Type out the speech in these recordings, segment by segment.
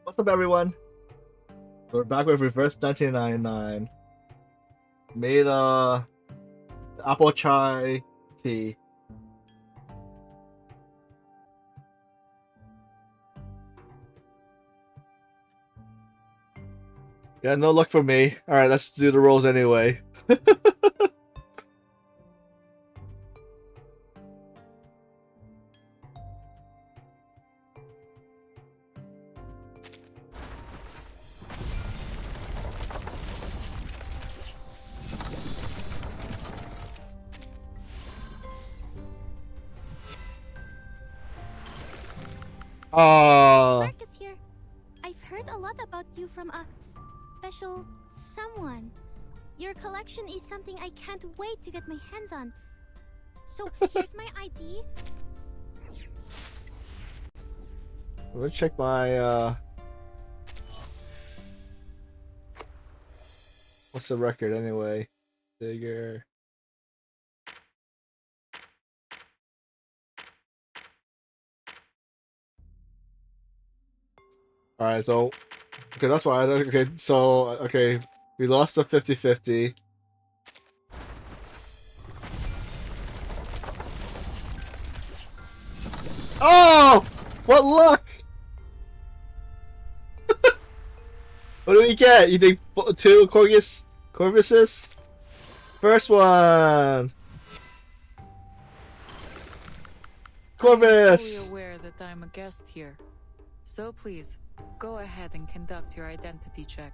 What's up, everyone? We're back with Reverse 1999. Made apple chai tea. Yeah, no luck for me. Alright, let's do the rolls anyway. Marcus here. I've heard a lot about you from a special someone. Your collection is something I can't wait to get my hands on. So here's my ID. Let's check my what's the record anyway? Digger. Alright, so okay, that's why okay, so okay, we lost the 50-50. Oh! What luck! What do we get? You think two Corvuses? First one! Corvus! I'm fully aware that I'm a guest here. So please, go ahead and conduct your identity check.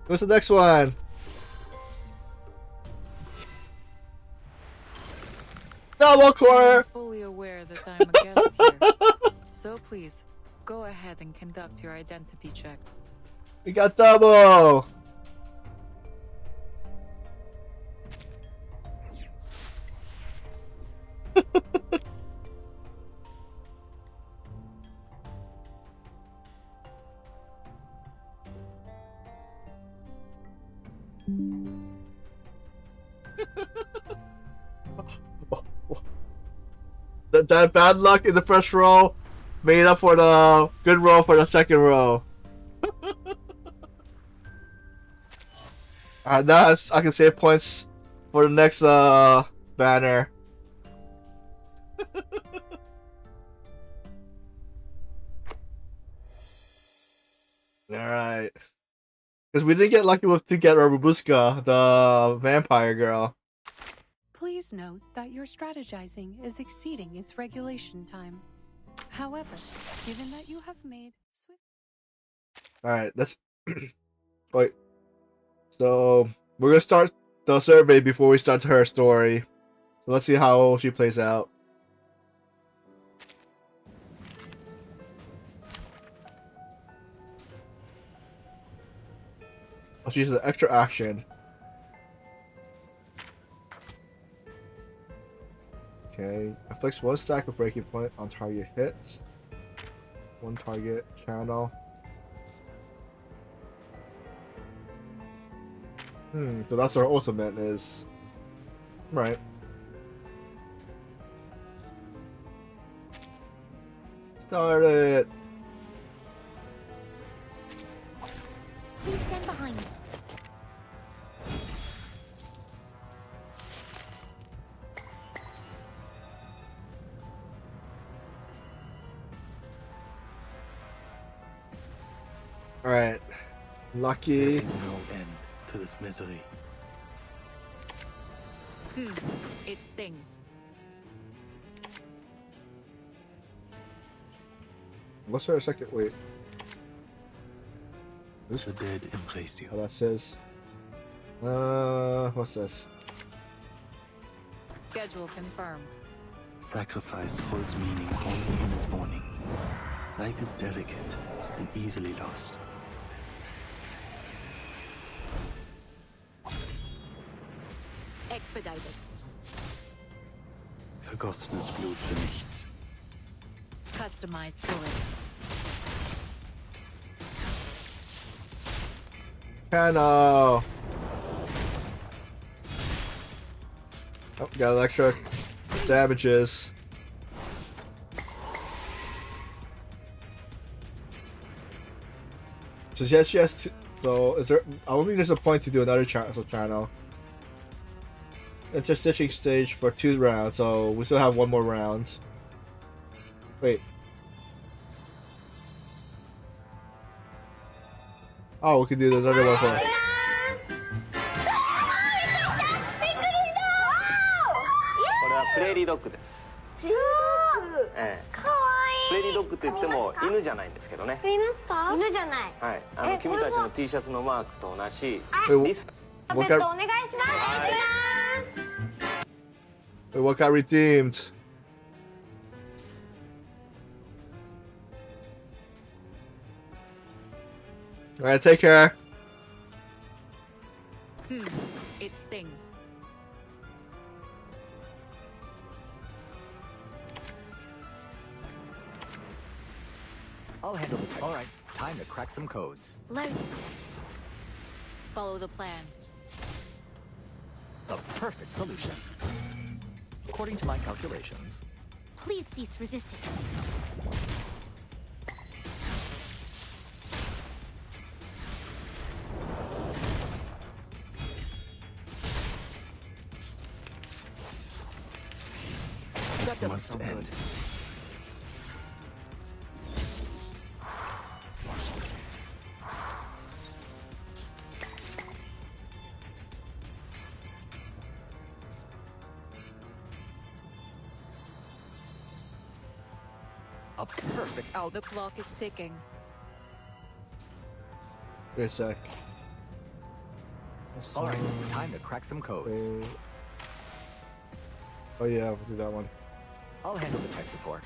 What's the next one? Double core! I'm fully aware that I'm a guest here. So please, go ahead and conduct your identity check. We got double! That bad luck in the first row made up for the good row for the second row. Alright, now I can save points for the next banner. Alright. Because we didn't get lucky with to get Robuska, the vampire girl. Please note that your strategizing is exceeding its regulation time. However, given that you have made swift... Alright, let's... Wait. So, we're gonna start the survey before we start her story. So let's see how she plays out. Oh, she's an extra action. Okay, afflicts one stack of breaking point on target hits. One target channel. So that's our ultimate is. Right. Start it! Please stand behind me. Alright. Lucky. There is no end to this misery. It stings. What's her second? Wait. This The dead embrace you. how that says. What's this? Schedule confirmed. Sacrifice holds meaning only in its warning. Life is delicate and easily lost. Expedited. Vergossenes Blut für nichts. Customized bullets. Cano! Oh, got extra damages. So yes, she has. So is there? I don't think there's a point to do another channel. Enter stitching stage for 2 rounds. So we still have 1 more round. Wait. Oh, we can do another one for. これはプレーリードッグです。ええ、プレーリードッグって言っても犬じゃないんですけどね。振りますか？犬じゃない。はい、君たちの T シャツのマークと同じリスト。ベッドお願いします。 What got redeemed? Alright, take care. It stings. I'll handle the tech. All right, time to crack some codes. Learn. Follow the plan. The perfect solution. According to my calculations, Please cease resistance. that doesn't must sound end. good. A perfect The out. clock is ticking. Wait a sec. All right, time to crack some codes. Wait. Oh yeah, we'll do that one. I'll handle the tech support.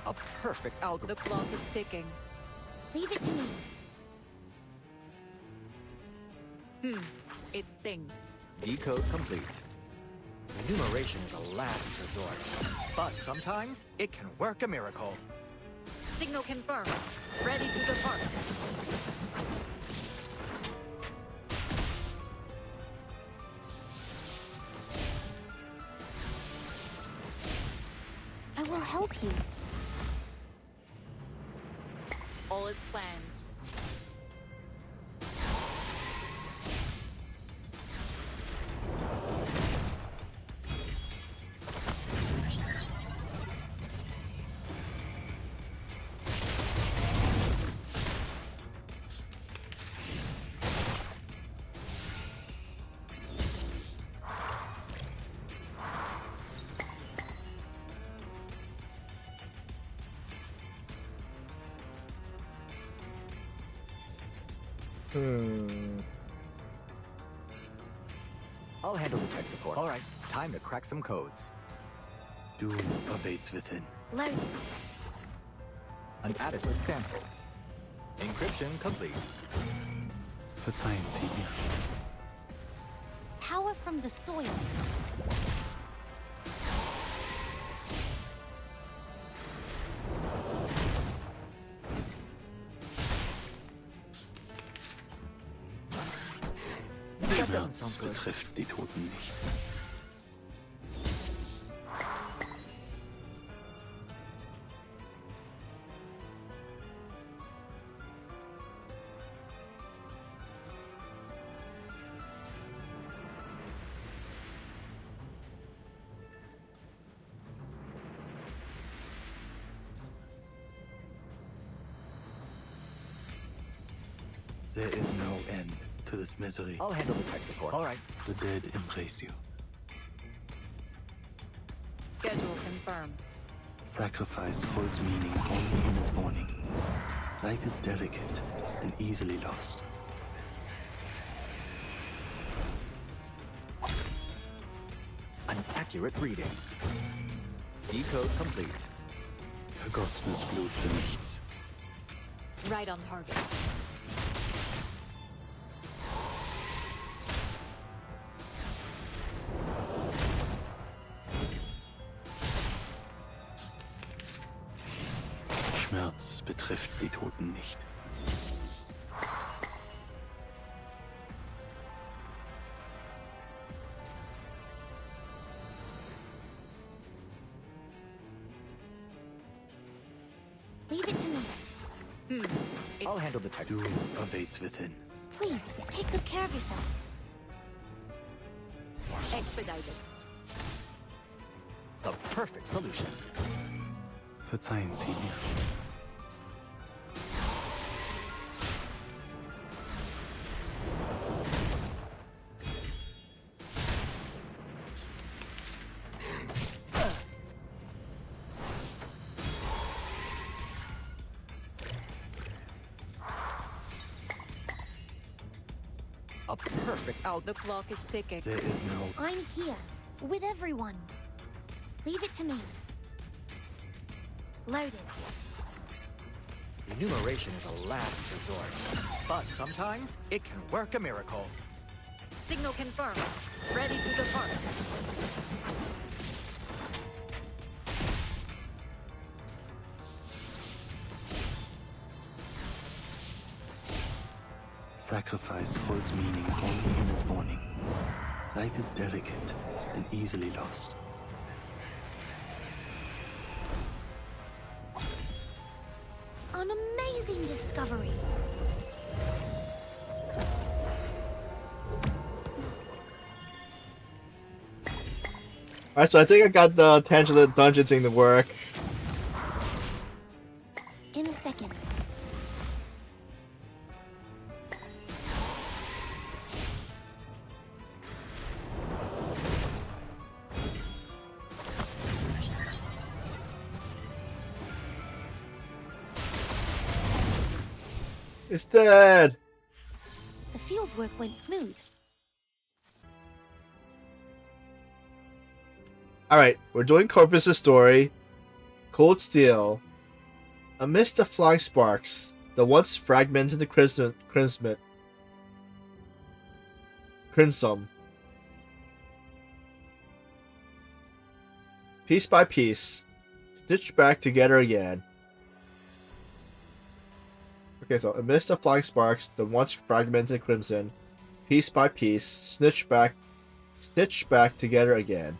A perfect The algorithm. clock is ticking. Leave it to me. It stings. Decode complete. Enumeration is a last resort, but sometimes it can work a miracle. Signal confirmed. Ready to depart. I will help you. All is planned. I'll handle the tech support. All right, time to crack some codes. Doom awaits within. Learn. An adequate sample. Encryption complete. Verzeihen Sie mir. Power from the soil. That doesn't Schmerz sound good. betrifft die Toten nicht. There is no end to this misery. I'll handle the tech support. All right. The dead embrace you. Schedule confirmed. Sacrifice holds meaning only in its warning. Life is delicate and easily lost. An accurate reading. Decode complete. Vergossenes Blut für nichts. Right on target. Schmerz betrifft die Toten nicht. Leave it to me. please. I'll handle the tech. Doom awaits within. Please, take good care of yourself. Expedited. The perfect solution. Verzeihen Sie mir. A perfect out. The clock is ticking. There is no... I'm here, with everyone. Leave it to me. Loaded. Enumeration is a last resort, but sometimes it can work a miracle. Signal confirmed. Ready to depart. Sacrifice holds meaning only in its warning. Life is delicate and easily lost. An amazing discovery. Alright, so I think I got the Tangent Dungeon thing to work. In a second. It's dead! The fieldwork went smooth. Alright, we're doing Corvus' story. Cold Steel. Amidst the flying sparks, the once fragmented crimson. Piece by piece, stitched back together again. Okay, so amidst the flying sparks, the once fragmented crimson, piece by piece, stitched back together again.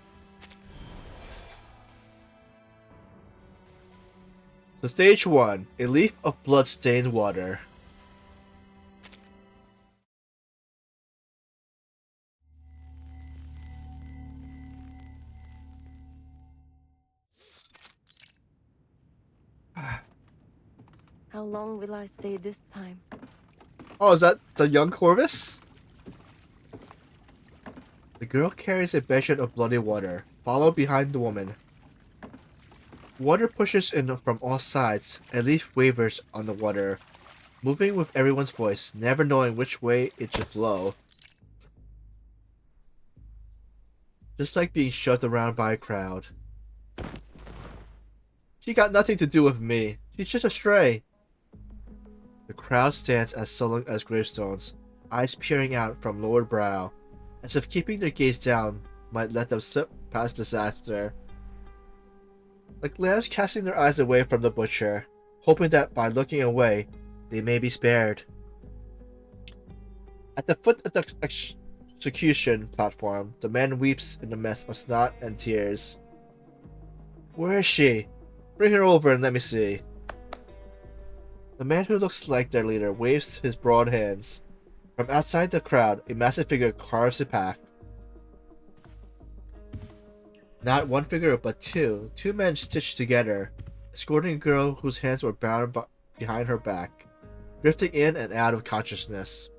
So stage 1, a leaf of blood-stained water. How long will I stay this time? Oh, is that the young Corvus? The girl carries a basin of bloody water, followed behind the woman. Water pushes in from all sides, a leaf wavers on the water, moving with everyone's voice, never knowing which way it should flow. Just like being shoved around by a crowd. She got nothing to do with me. She's just a stray. The crowd stands as sullen as gravestones, eyes peering out from lowered brow, as if keeping their gaze down might let them slip past disaster. Like lambs casting their eyes away from the butcher, hoping that by looking away, they may be spared. At the foot of the execution platform, the man weeps in a mess of snot and tears. Where is she? Bring her over and let me see. The man who looks like their leader waves his broad hands. From outside the crowd, a massive figure carves a path. Not one figure, but two. Two men stitched together, escorting a girl whose hands were bound behind her back, drifting in and out of consciousness.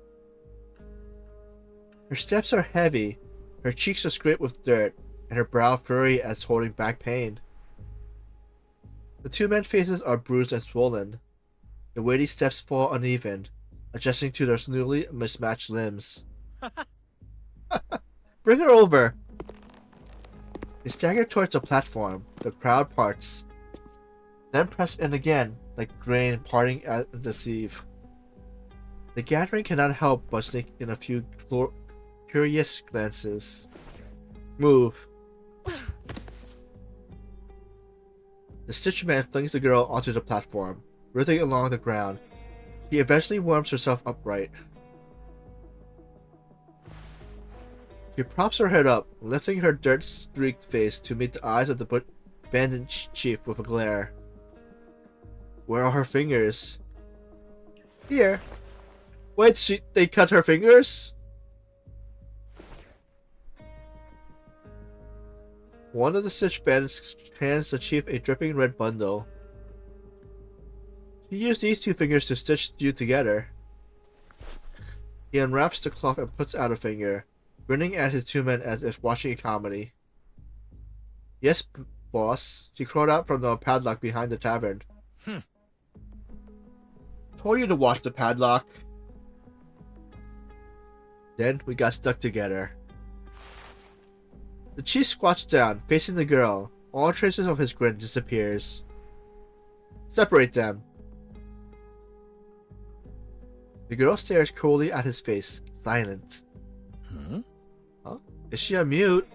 Her steps are heavy, her cheeks are scraped with dirt, and her brow furry as holding back pain. The two men's faces are bruised and swollen. The weighty steps fall uneven, adjusting to their newly mismatched limbs. Bring her over! They stagger towards the platform. The crowd parts, then press in again, like grain parting at the sieve. The gathering cannot help but sneak in a few curious glances. Move. The stitch man flings the girl onto the platform, writhing along the ground. She eventually warms herself upright. She props her head up, lifting her dirt-streaked face to meet the eyes of the bandaged chief with a glare. Where are her fingers? Here. Wait, they cut her fingers? One of the stitch bands hands the chief a dripping red bundle. He used these 2 fingers to stitch you together. He unwraps the cloth and puts out a finger, grinning at his 2 men as if watching a comedy. Yes, boss. She crawled out from the padlock behind the tavern. Told you to watch the padlock. Then we got stuck together. The chief squats down, facing the girl. All traces of his grin disappears. Separate them. The girl stares coldly at his face, silent. Huh? Is she a mute?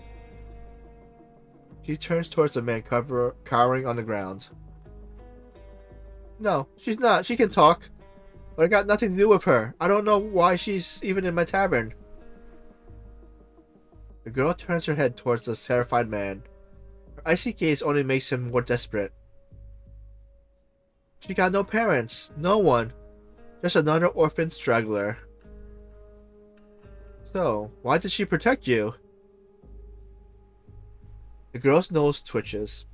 She turns towards the man cowering on the ground. No, she's not. She can talk. But I got nothing to do with her. I don't know why she's even in my tavern. The girl turns her head towards the terrified man. Her icy gaze only makes him more desperate. She got no parents. No one. Just another orphan straggler. So, why did she protect you? The girl's nose twitches.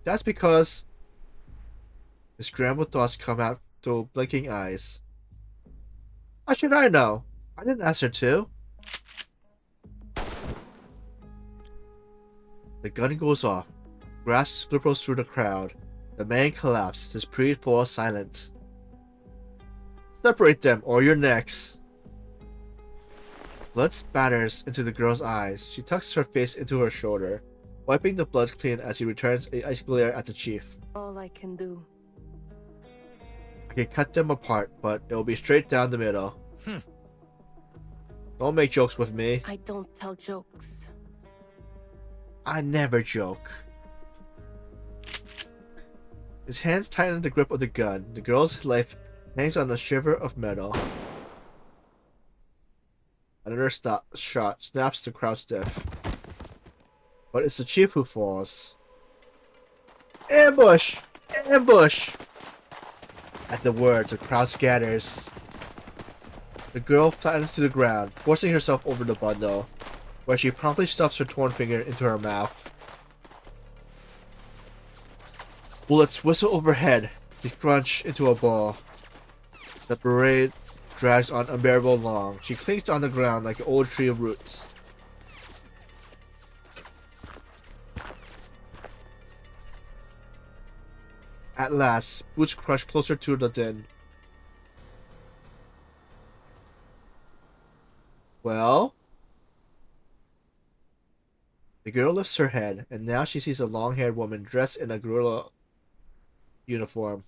That's because... The scrambled thoughts come out through blinking eyes. How should I know? I didn't ask her to. The gun goes off. Grass ripples through the crowd. The man collapses. His breed falls silent. Separate them or you're next. Blood spatters into the girl's eyes. She tucks her face into her shoulder, wiping the blood clean as he returns an ice glare at the chief. All I can do. I can cut them apart, but it'll be straight down the middle. Don't make jokes with me. I don't tell jokes. I never joke. His hands tighten the grip of the gun. The girl's life hangs on a shiver of metal. Another shot snaps the crowd stiff. But it's the chief who falls. Ambush! Ambush! At the words, the crowd scatters. The girl flattens to the ground, forcing herself over the bundle, where she promptly stuffs her torn finger into her mouth. Bullets whistle overhead. They crunch into a ball. The parade drags on unbearable long. She clings on the ground like an old tree of roots. At last, boots crush closer to the den. Well? The girl lifts her head, and now she sees a long-haired woman dressed in a gorilla uniform.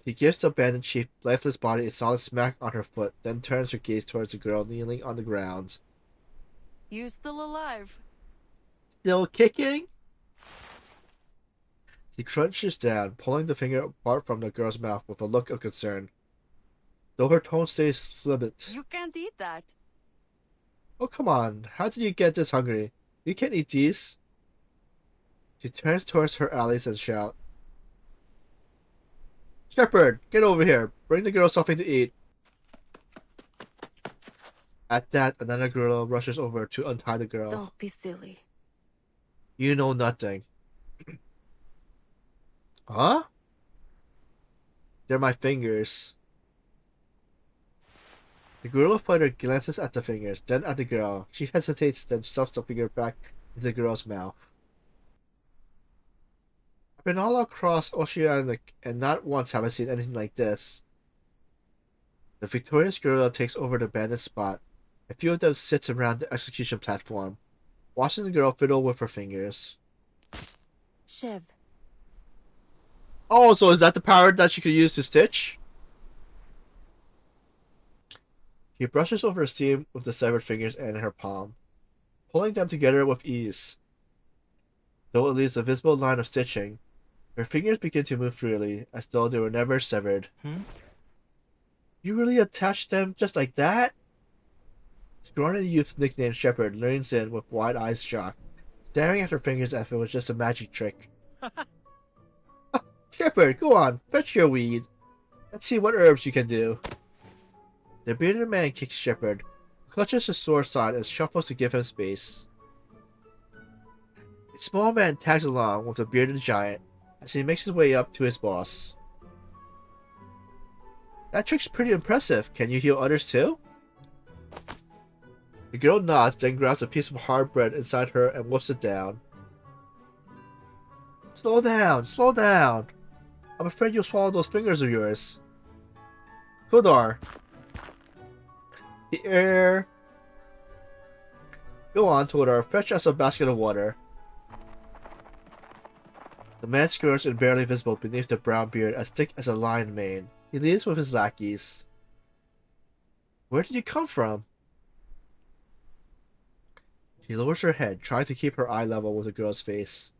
He gives the bandit chief lifeless body a solid smack on her foot, then turns her gaze towards the girl kneeling on the ground. You still alive? Still kicking? He crunches down, pulling the finger apart from the girl's mouth with a look of concern. Though her tone stays flippant. You can't eat that. Oh, come on. How did you get this hungry? You can't eat these. She turns towards her allies and shouts. Shepherd, get over here. Bring the girl something to eat. At that, another girl rushes over to untie the girl. Don't be silly. You know nothing. Huh? They're my fingers. The gorilla fighter glances at the fingers, then at the girl. She hesitates, then stuffs the finger back into the girl's mouth. I've been all across Oceanic, and not once have I seen anything like this. The victorious gorilla takes over the bandit spot. A few of them sits around the execution platform, watching the girl fiddle with her fingers. Shev. Oh, so is that the power that she could use to stitch? He brushes over her seam with the severed fingers and her palm, pulling them together with ease. Though it leaves a visible line of stitching, her fingers begin to move freely, as though they were never severed. You really attached them just like that? Scrawny youth nicknamed Shepherd leans in with wide eyes shocked, staring at her fingers as if it was just a magic trick. Shepherd, go on, fetch your weed. Let's see what herbs you can do. The bearded man kicks Shepard, clutches his sword side and shuffles to give him space. A small man tags along with the bearded giant as he makes his way up to his boss. That trick's pretty impressive. Can you heal others too? The girl nods, then grabs a piece of hard bread inside her and wolfs it down. Slow down, slow down. I'm afraid you'll swallow those fingers of yours. Kudar. The air. Go on, Tudor. Fetch us a basket of water. The man skirts and barely visible beneath the brown beard as thick as a lion mane. He leaves with his lackeys. Where did you come from? She lowers her head, trying to keep her eye level with the girl's face.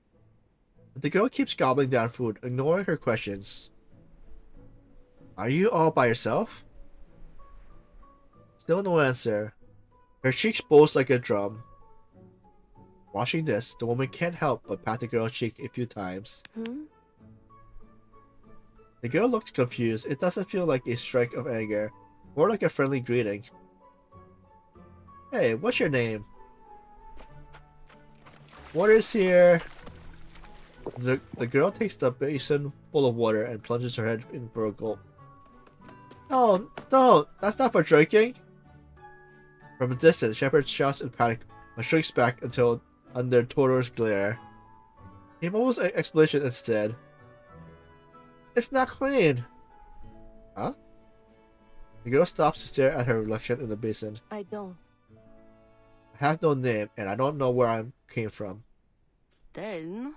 But the girl keeps gobbling down food, ignoring her questions. Are you all by yourself? Still no answer. Her cheeks bulge like a drum. Watching this, the woman can't help but pat the girl's cheek a few times. The girl looks confused. It doesn't feel like a strike of anger, more like a friendly greeting. Hey, what's your name? Water's here. The girl takes the basin full of water and plunges her head in for a gulp. Oh, don't! That's not for drinking! From a distance, Shepard shouts in panic but shrinks back until under Todor's glare. He mumbles an explanation instead. It's not clean! Huh? The girl stops to stare at her reflection in the basin. I don't. I have no name, and I don't know where I came from. Then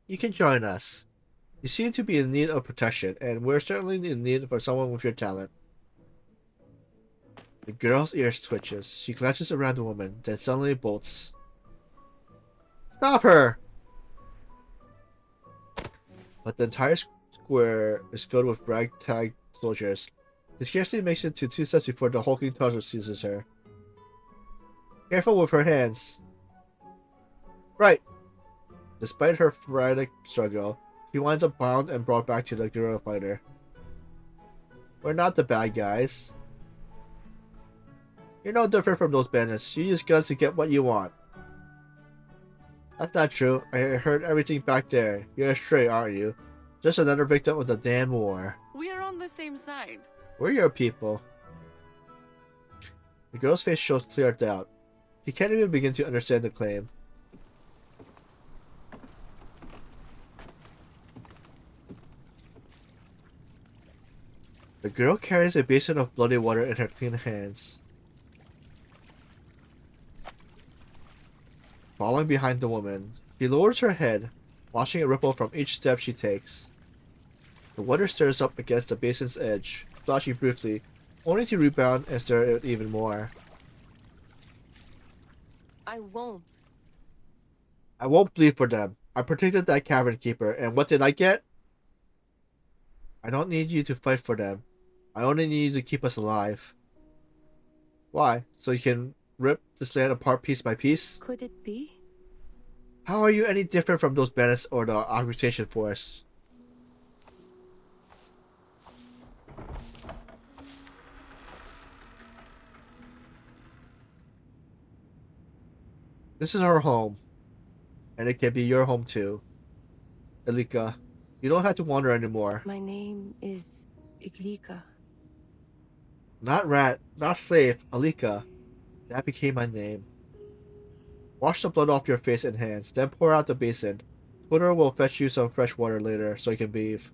You can join us. You seem to be in need of protection, and we're certainly in need for someone with your talent. The girl's ears twitches. She glances around the woman, then suddenly bolts. Stop her! But the entire square is filled with ragtag soldiers. He scarcely makes it to 2 steps before the hulking Tarzan seizes her. Careful with her hands. Right. Despite her frantic struggle, she winds up bound and brought back to the guerrilla fighter. We're not the bad guys. You're no different from those bandits. You use guns to get what you want. That's not true. I heard everything back there. You're straight, aren't you? Just another victim of the damn war. we're on the same side. We're your people. The girl's face shows clear doubt. She can't even begin to understand the claim. The girl carries a basin of bloody water in her clean hands. Following behind the woman, she lowers her head, watching it ripple from each step she takes. The water stirs up against the basin's edge, splashing briefly, only to rebound and stir it even more. I won't. I won't bleed for them. I protected that cavern keeper, and what did I get? I don't need you to fight for them. I only need you to keep us alive. Why? So you can rip this land apart piece by piece? Could it be? How are you any different from those bandits or the occupation force? This is our home. And it can be your home too. Elika, you don't have to wander anymore. My name is Iglika. Not rat, not slave, Alika. That became my name. Wash the blood off your face and hands, then pour out the basin. Twitter will fetch you some fresh water later so you can bathe.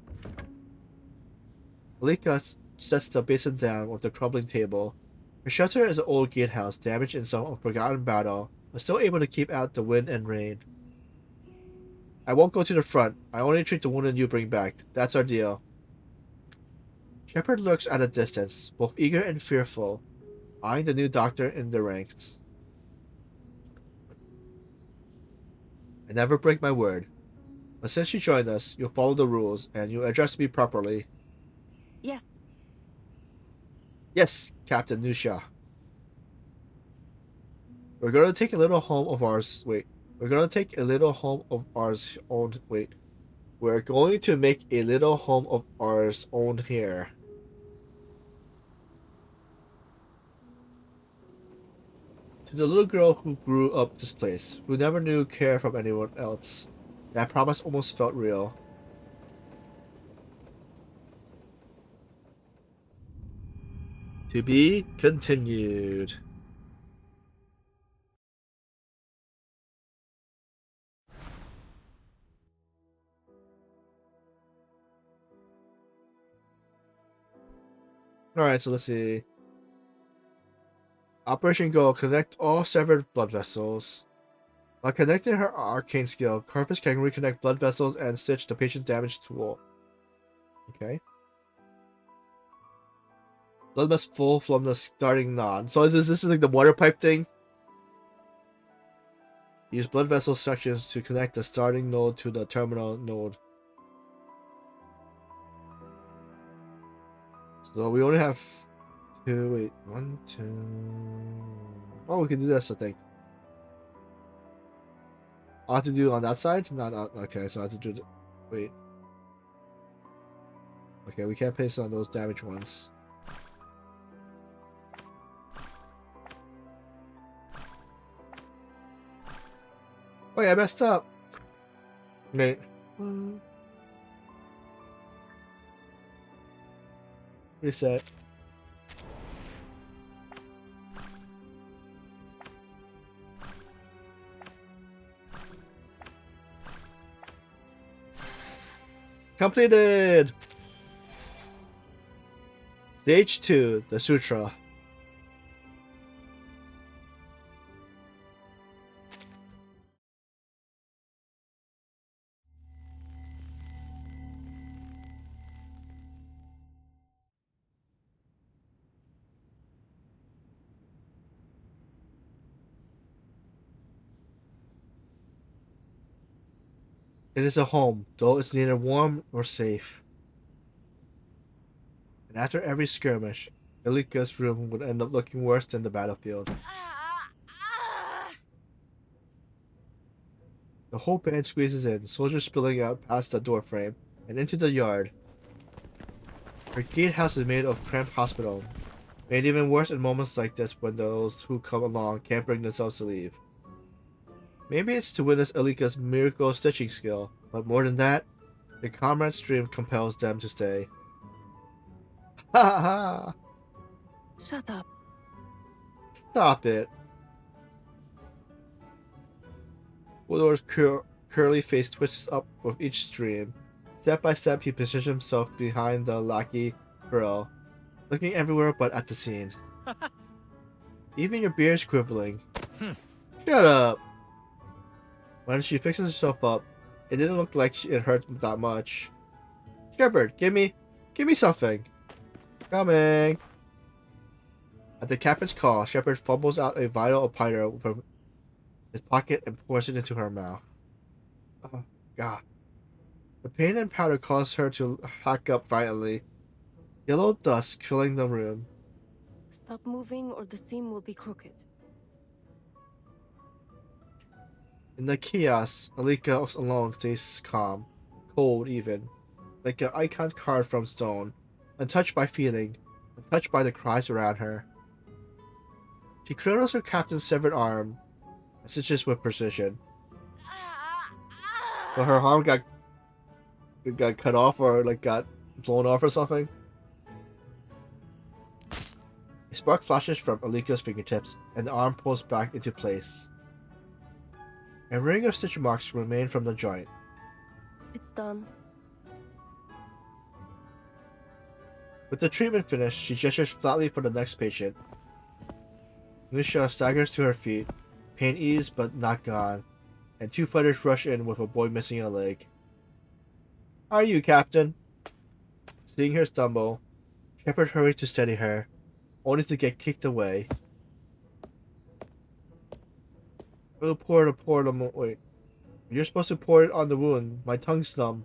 Alika sets the basin down with the crumbling table. Her shelter is an old gatehouse damaged in some forgotten battle, but still able to keep out the wind and rain. I won't go to the front. I only treat the wounded you bring back. That's our deal. Shepard looks at a distance, both eager and fearful, eyeing the new doctor in the ranks. I never break my word, but since you joined us, you'll follow the rules and you'll address me properly. Yes. Yes, Captain Nusha. We're gonna take a little home of ours. Wait. We're gonna take a little home of ours owned. Wait. We're going to make a little home of ours owned here. To the little girl who grew up displaced, who never knew care from anyone else, that promise almost felt real. To be continued. Alright, so let's see. Operation Goal, connect all severed blood vessels. By connecting her arcane skill, Corvus can reconnect blood vessels and stitch the patient's damaged tool. Okay. Blood must flow from the starting node. So this is like the water pipe thing? Use blood vessel sections to connect the starting node to the terminal node. So we only have two, wait, 1, 2... Oh, we can do this, I think. I have to do it on that side? Not okay, so I have to do the... Wait. Okay, we can't paste on those damaged ones. Oh yeah, I messed up. Wait. Reset. Completed! Stage 2, the Sutra. It is a home, though it's neither warm nor safe. And after every skirmish, Ilika's room would end up looking worse than the battlefield. The whole band squeezes in, soldiers spilling out past the doorframe and into the yard. Her gatehouse is made of cramped hospital, made even worse in moments like this when those who come along can't bring themselves to leave. Maybe it's to witness Ilika's miracle stitching skill, but more than that, the comrade's dream compels them to stay. Ha ha ha! Shut up. Stop it. Woodor's curly face twists up with each stream. Step by step, he positions himself behind the lackey girl, looking everywhere but at the scene. Even your beard's quivering. Shut up! When she fixes herself up, it didn't look like it hurt that much. Shepard, give me something. Coming. At the captain's call, Shepard fumbles out a vial of powder from his pocket and pours it into her mouth. Oh, God. The pain and powder cause her to hack up violently. Yellow dust filling the room. Stop moving or the seam will be crooked. In the chaos, Ilika alone stays calm, cold even, like an icon carved from stone, untouched by feeling, untouched by the cries around her. She cradles her captain's severed arm and stitches with precision. But her arm got cut off or like got blown off or something. A spark flashes from Ilika's fingertips and the arm pulls back into place. A ring of stitch marks remain from the joint. It's done. With the treatment finished, she gestures flatly for the next patient. Nusha staggers to her feet, pain eased but not gone, and two fighters rush in with a boy missing a leg. How are you, Captain? Seeing her stumble, Shepard hurries to steady her, only to get kicked away. Oh, pour the wait. You're supposed to pour it on the wound. My tongue's numb.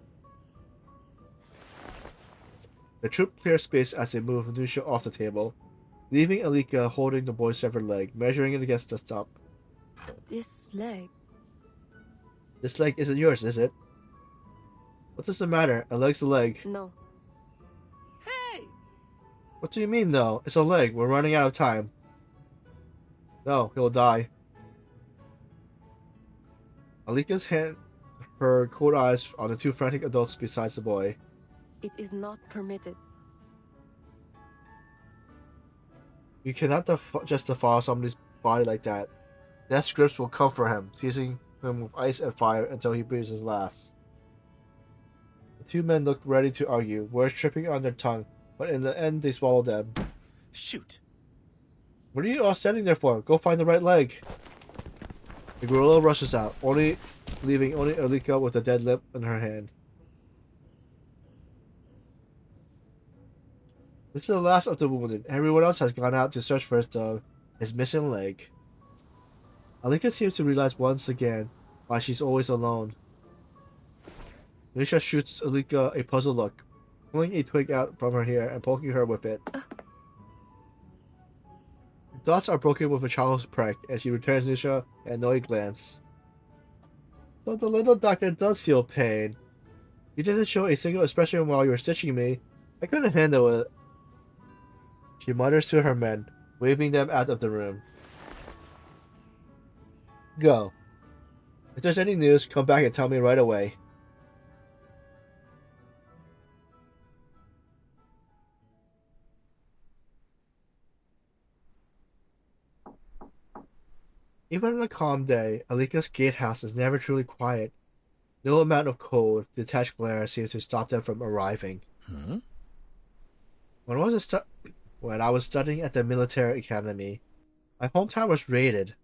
The troop clears space as they move Nusha off the table, leaving Ilika holding the boy's severed leg, measuring it against the stump. This leg. This leg isn't yours, is it? What does it matter? A leg's a leg. No. What do you mean, though? It's a leg. We're running out of time. No, he'll die. Alika's hand her cold eyes on the two frantic adults besides the boy. It is not permitted. You cannot just defile somebody's body like that. Death's grips will come for him, seizing him with ice and fire until he breathes his last. The two men looked ready to argue, words tripping on their tongue, but in the end they swallowed them. Shoot. What are you all standing there for? Go find the right leg. The gorilla rushes out, leaving only Alika with a dead limb in her hand. This is the last of the wounded. Everyone else has gone out to search for his missing leg. Alika seems to realize once again why she's always alone. Nisha shoots Alika a puzzled look, pulling a twig out from her hair and poking her with it. Her thoughts are broken with a child's prank, and she returns Nisha an annoyed glance. So the little doctor does feel pain. You didn't show a single expression while you were stitching me. I couldn't handle it. She mutters to her men, waving them out of the room. Go. If there's any news, come back and tell me right away. Even on a calm day, Alika's gatehouse is never truly quiet. No amount of cold, detached glare seems to stop them from arriving. Hmm? When I was studying at the military academy, my hometown was raided.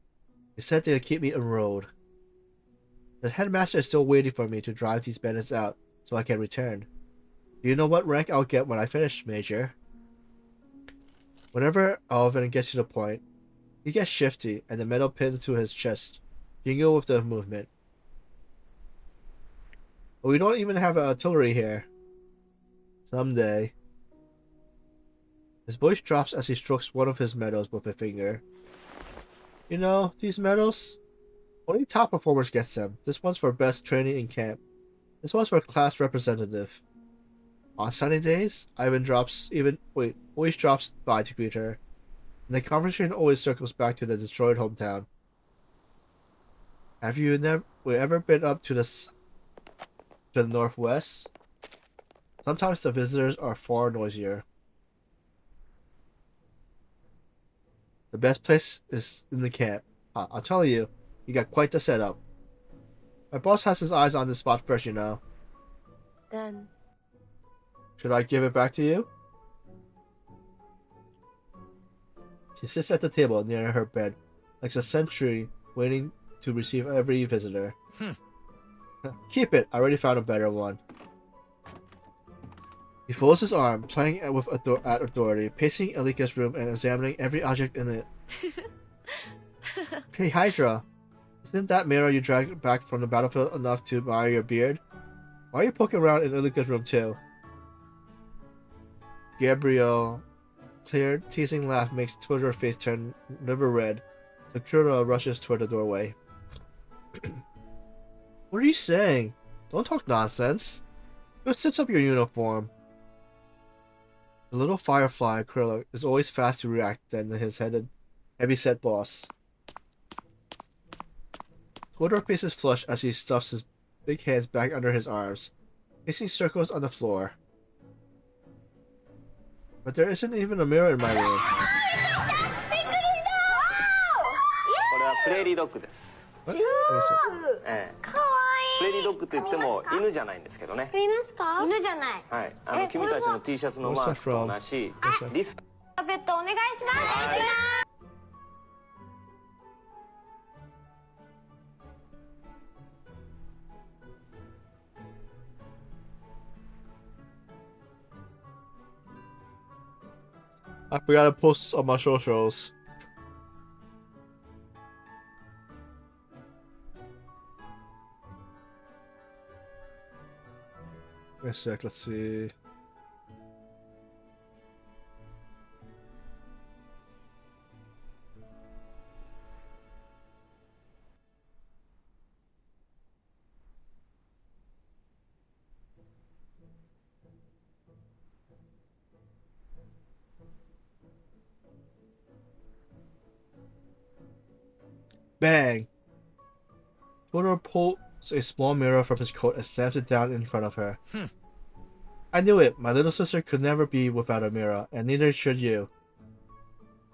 They said they'd keep me enrolled. The headmaster is still waiting for me to drive these bandits out so I can return. Do you know what rank I'll get when I finish, Major? Whenever Alvin gets to the point, he gets shifty and the metal pins to his chest jingle with the movement. But we don't even have artillery here. Someday. His voice drops as he strokes one of his medals with a finger. You know, these medals? Only top performers gets them. This one's for best training in camp. This one's for class representative. On sunny days, Ivan always drops by to greet her. And the conversation always circles back to the destroyed hometown. Have you ever been up to the northwest? Sometimes the visitors are far noisier. The best place is in the camp. I'll tell you, you got quite the setup. My boss has his eyes on this spot first, you know. Then, Should I give it back to you? She sits at the table near her bed, like a sentry waiting to receive every visitor. Keep it. I already found a better one. He folds his arm, playing at authority, pacing Alika's room and examining every object in it. Hey, Hydra. Isn't that mirror you dragged back from the battlefield enough to admire your beard? Why are you poking around in Alika's room too? Gabriel. Clear, teasing laugh makes Twitter face turn liver red. Sakura rushes toward the doorway. What are you saying? Don't talk nonsense. Go stitch up your uniform. The little firefly, Krilla, is always fast to react than his heavy-set boss. Twitter faces flush as he stuffs his big hands back under his arms, pacing circles on the floor. But there isn't even a mirror in my room. これはプレーリードッグです。 What? ええ。プレーリードッグと言っても犬じゃないんですけどね。振りますか？犬じゃない。はい。君たちの T シャツのマークと同じリス。ペットお願いします。I forgot to post on my socials. Wait a sec, let's see. Bang! Totoro pulls a small mirror from his coat and slams it down in front of her. I knew it. My little sister could never be without a mirror, and neither should you.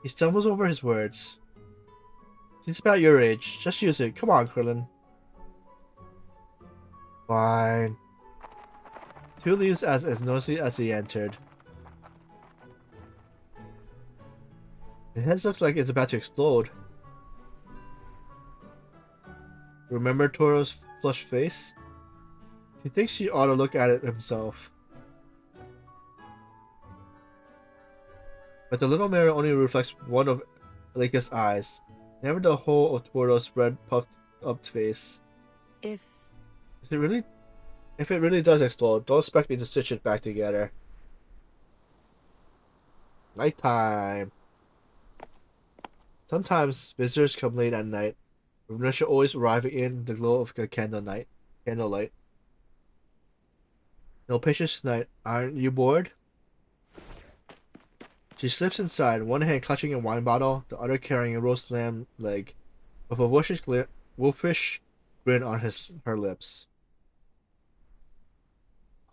He stumbles over his words. She's about your age. Just use it. Come on, Krillin. Fine. Two leaves as noisily as he entered. His head looks like it's about to explode. Remember Toro's flushed face? He thinks he ought to look at it himself. But the little mirror only reflects one of Alika's eyes, never the whole of Toro's red puffed up face. If If it really does explode, don't expect me to stitch it back together. Nighttime. Sometimes visitors come late at night, with Nisha always arriving in the glow of a candlelight. No patience tonight. Aren't you bored? She slips inside, one hand clutching a wine bottle, the other carrying a roast lamb leg, with a wolfish grin on her lips.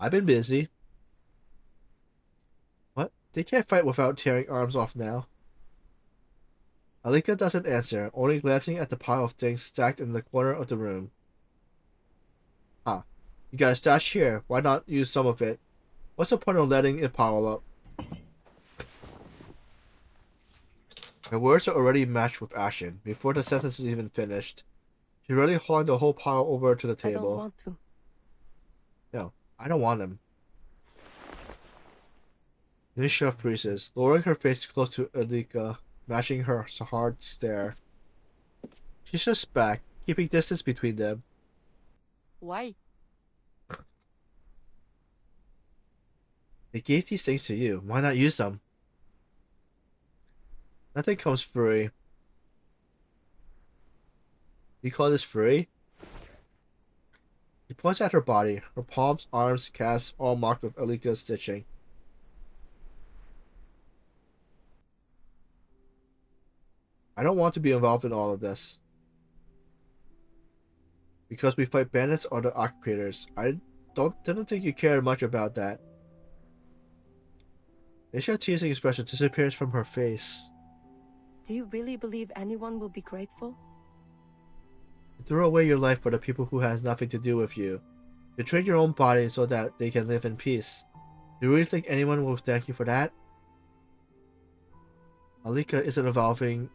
I've been busy. What? They can't fight without tearing arms off now. Alika doesn't answer, only glancing at the pile of things stacked in the corner of the room. Huh. You got a stash here. Why not use some of it? What's the point of letting it pile up? Her words are already matched with action, before the sentence is even finished. She's already hauling the whole pile over to the I table. don't want to. No, I don't want him. Nisha freezes, lowering her face close to Alika, matching her hard stare. She's just back, keeping distance between them. Why? They gave these things to you. Why not use them? Nothing comes free. You call this free? She points at her body, her palms, arms, calves, all marked with Alika's stitching. I don't want to be involved in all of this. Because we fight bandits or the occupators. I didn't think you cared much about that. Nisha's teasing expression disappears from her face. Do you really believe anyone will be grateful? You threw away your life for the people who has nothing to do with you. You trade your own body so that they can live in peace. Do you really think anyone will thank you for that? Alika isn't avoiding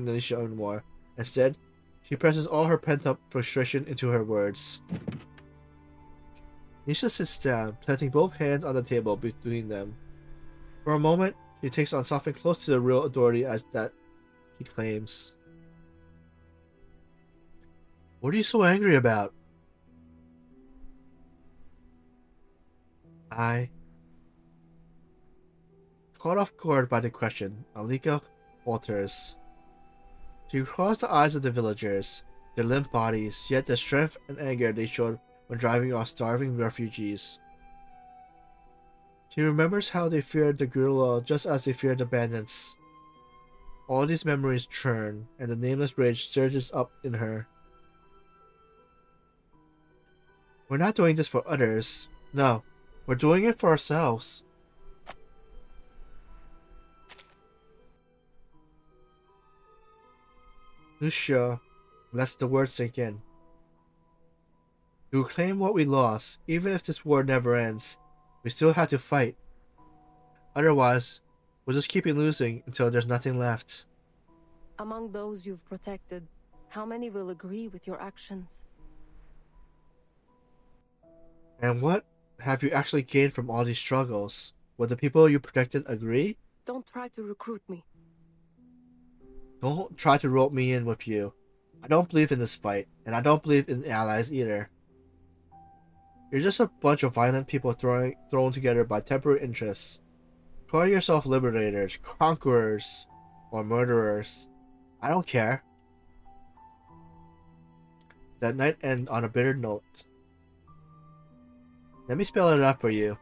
Nisha anymore. Instead, she presses all her pent-up frustration into her words. Nisha sits down, planting both hands on the table between them. For a moment, she takes on something close to the real authority as that she claims. What are you so angry about? Caught off guard by the question, Alika falters. She recalls the eyes of the villagers, their limp bodies, yet the strength and anger they showed when driving off starving refugees. She remembers how they feared the gorilla just as they feared the bandits. All these memories churn, and the nameless rage surges up in her. We're not doing this for others. No, we're doing it for ourselves. Lucia lets the words sink in. To reclaim what we lost, even if this war never ends, we still have to fight. Otherwise, we'll just keep losing until there's nothing left. Among those you've protected, how many will agree with your actions? And what have you actually gained from all these struggles? Will the people you protected agree? Don't try to recruit me. Don't try to rope me in with you. I don't believe in this fight, and I don't believe in allies either. You're just a bunch of violent people thrown together by temporary interests. Call yourself liberators, conquerors, or murderers. I don't care. That night ended on a bitter note. Let me spell it out for you.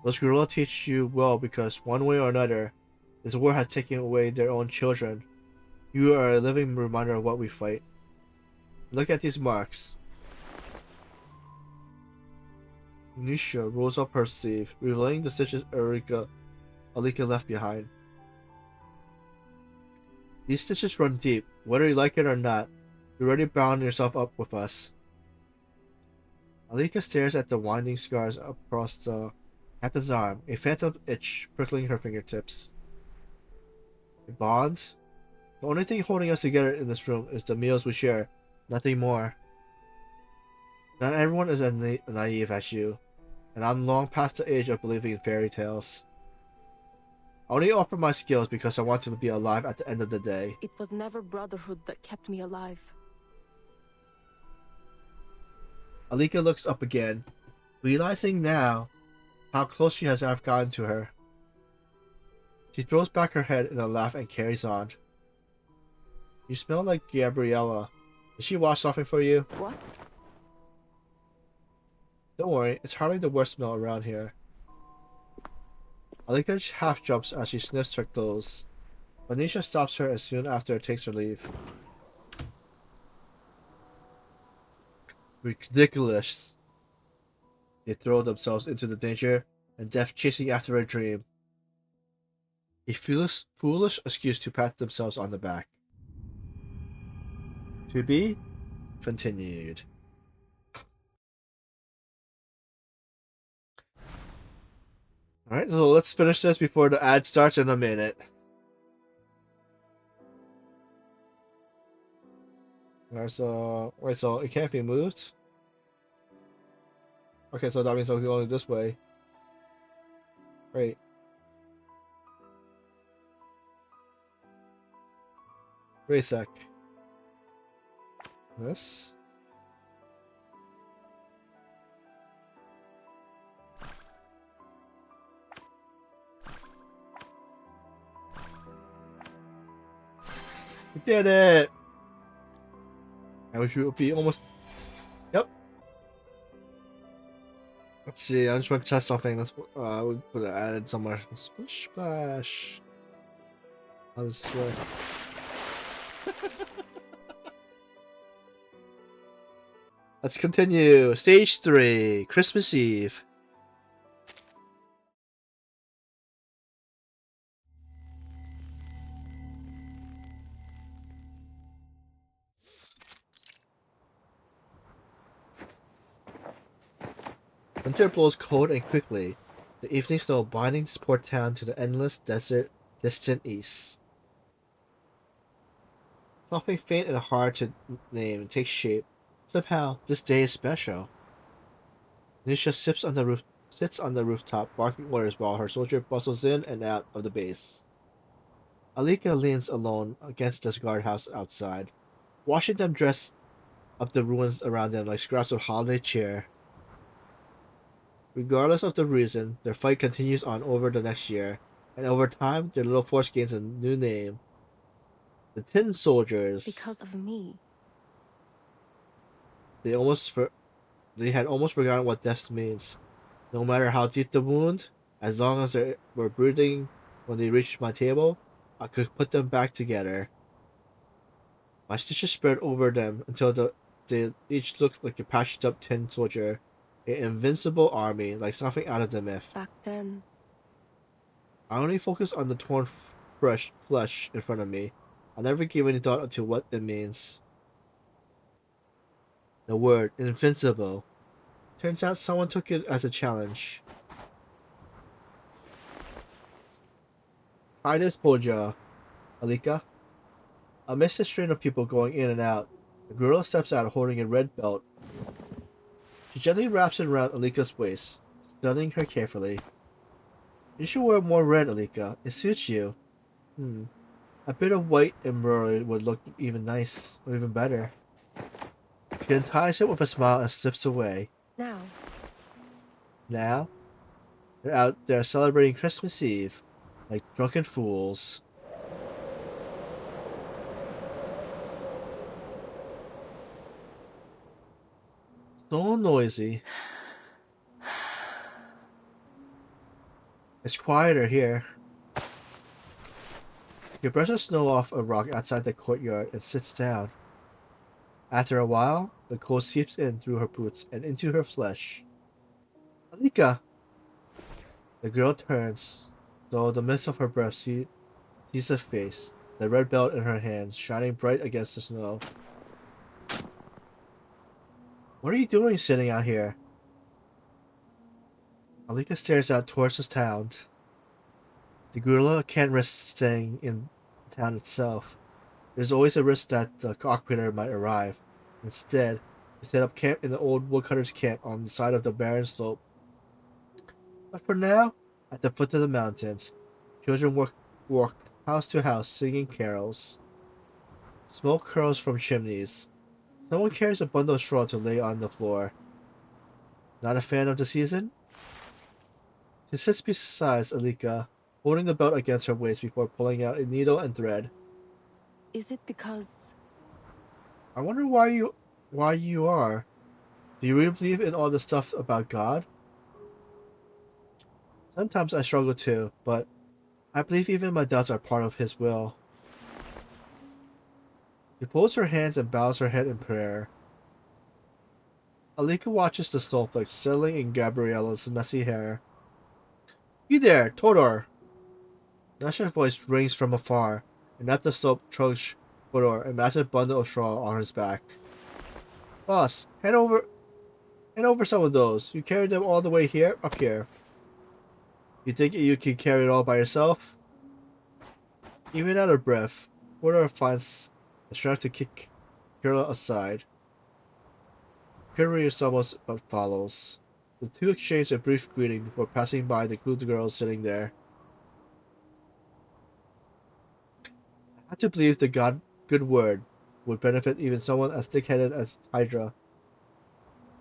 Those gorillas teach you well because one way or another, this war has taken away their own children. You are a living reminder of what we fight. Look at these marks. Nisha rolls up her sleeve, revealing the stitches Alika left behind. These stitches run deep. Whether you like it or not, you're already bound yourself up with us. Alika stares at the winding scars across the captain's arm, a phantom itch prickling her fingertips. A bond? The only thing holding us together in this room is the meals we share, nothing more. Not everyone is as naive as you, and I'm long past the age of believing in fairy tales. I only offer my skills because I want to be alive at the end of the day. It was never brotherhood that kept me alive. Alika looks up again, realizing now how close she has gotten to her. She throws back her head in a laugh and carries on. You smell like Gabriella. Did she wash something for you? What? Don't worry, it's hardly the worst smell around here. Alika half jumps as she sniffs her clothes. Anisha stops her and soon after takes her leave. Ridiculous. They throw themselves into the danger and death chasing after a dream. A foolish excuse to pat themselves on the back. To be continued. Alright, so let's finish this before the ad starts in a minute. Alright, so wait, so it can't be moved? Okay, so that means I'll go only this way. Wait. Wait a sec. This? We did it! I wish we would be almost... Yep. Let's see, I just want to test something. Let's we'll put it added somewhere. Splish splash. How does this work? Let's continue. Stage 3, Christmas Eve. Winter blows cold and quickly, the evening snow binding this poor town to the endless desert distant east. Something faint and hard to name takes shape. Somehow, this day is special. Nisha sits on the rooftop, barking orders while her soldier bustles in and out of the base. Alika leans alone against the guardhouse outside, watching them dress up the ruins around them like scraps of holiday cheer. Regardless of the reason, their fight continues on over the next year, and over time, their little force gains a new name. The Tin Soldiers. Because of me. They had almost forgotten what death means. No matter how deep the wound, as long as they were breathing when they reached my table, I could put them back together. My stitches spread over them until they each looked like a patched up tin soldier. An invincible army, like something out of the myth. Back then. I only focus on the torn flesh in front of me. I never gave any thought to what it means. The word, invincible. Turns out someone took it as a challenge. Titus Poja, Alika. Amidst the strain of people going in and out, a girl steps out holding a red belt. She gently wraps it around Alika's waist, studying her carefully. You should wear more red, Alika. It suits you. A bit of white embroidery would look even nice, or even better. She unties it with a smile and slips away. Now. Now? They're out there celebrating Christmas Eve, like drunken fools. So noisy. It's quieter here. She brushes snow off a rock outside the courtyard and sits down. After a while, the cold seeps in through her boots and into her flesh. Alika! The girl turns, though the mist of her breath sees her face, the red belt in her hands, shining bright against the snow. What are you doing sitting out here? Alika stares out towards the town. The gorilla can't risk staying in the town itself. There's always a risk that the occupator might arrive. Instead, they set up camp in the old woodcutter's camp on the side of the barren slope. But for now, at the foot of the mountains, children walk house to house singing carols. Smoke curls from chimneys. Someone carries a bundle of straw to lay on the floor. Not a fan of the season? She sits beside Alika, holding the belt against her waist before pulling out a needle and thread. Is it because... I wonder why you are. Do you really believe in all the stuff about God? Sometimes I struggle too, but I believe even my doubts are part of His will. She folds her hands and bows her head in prayer. Alika watches the snowflakes settling in Gabriella's messy hair. You there, Todor! Nasha's voice rings from afar, and up the slope trudges Todor, a massive bundle of straw on his back. Boss, hand over some of those. You carried them all the way up here. You think you can carry it all by yourself? Even out of breath, Todor finds the strength to kick Kira aside. Kira stumbles but follows. The two exchange a brief greeting before passing by the good girl sitting there. I had to believe the good word would benefit even someone as thick-headed as Hydra.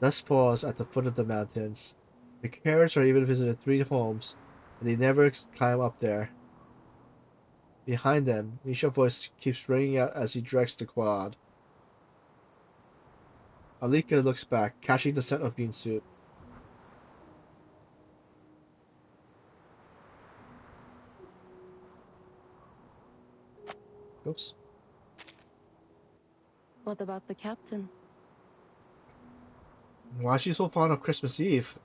Thus falls at the foot of the mountains. The carriage are even visited 3 homes, and they never climb up there. Behind them, Nisha's voice keeps ringing out as he directs the quad. Alika looks back, catching the scent of bean soup. Oops. What about the captain? Why is she so fond of Christmas Eve?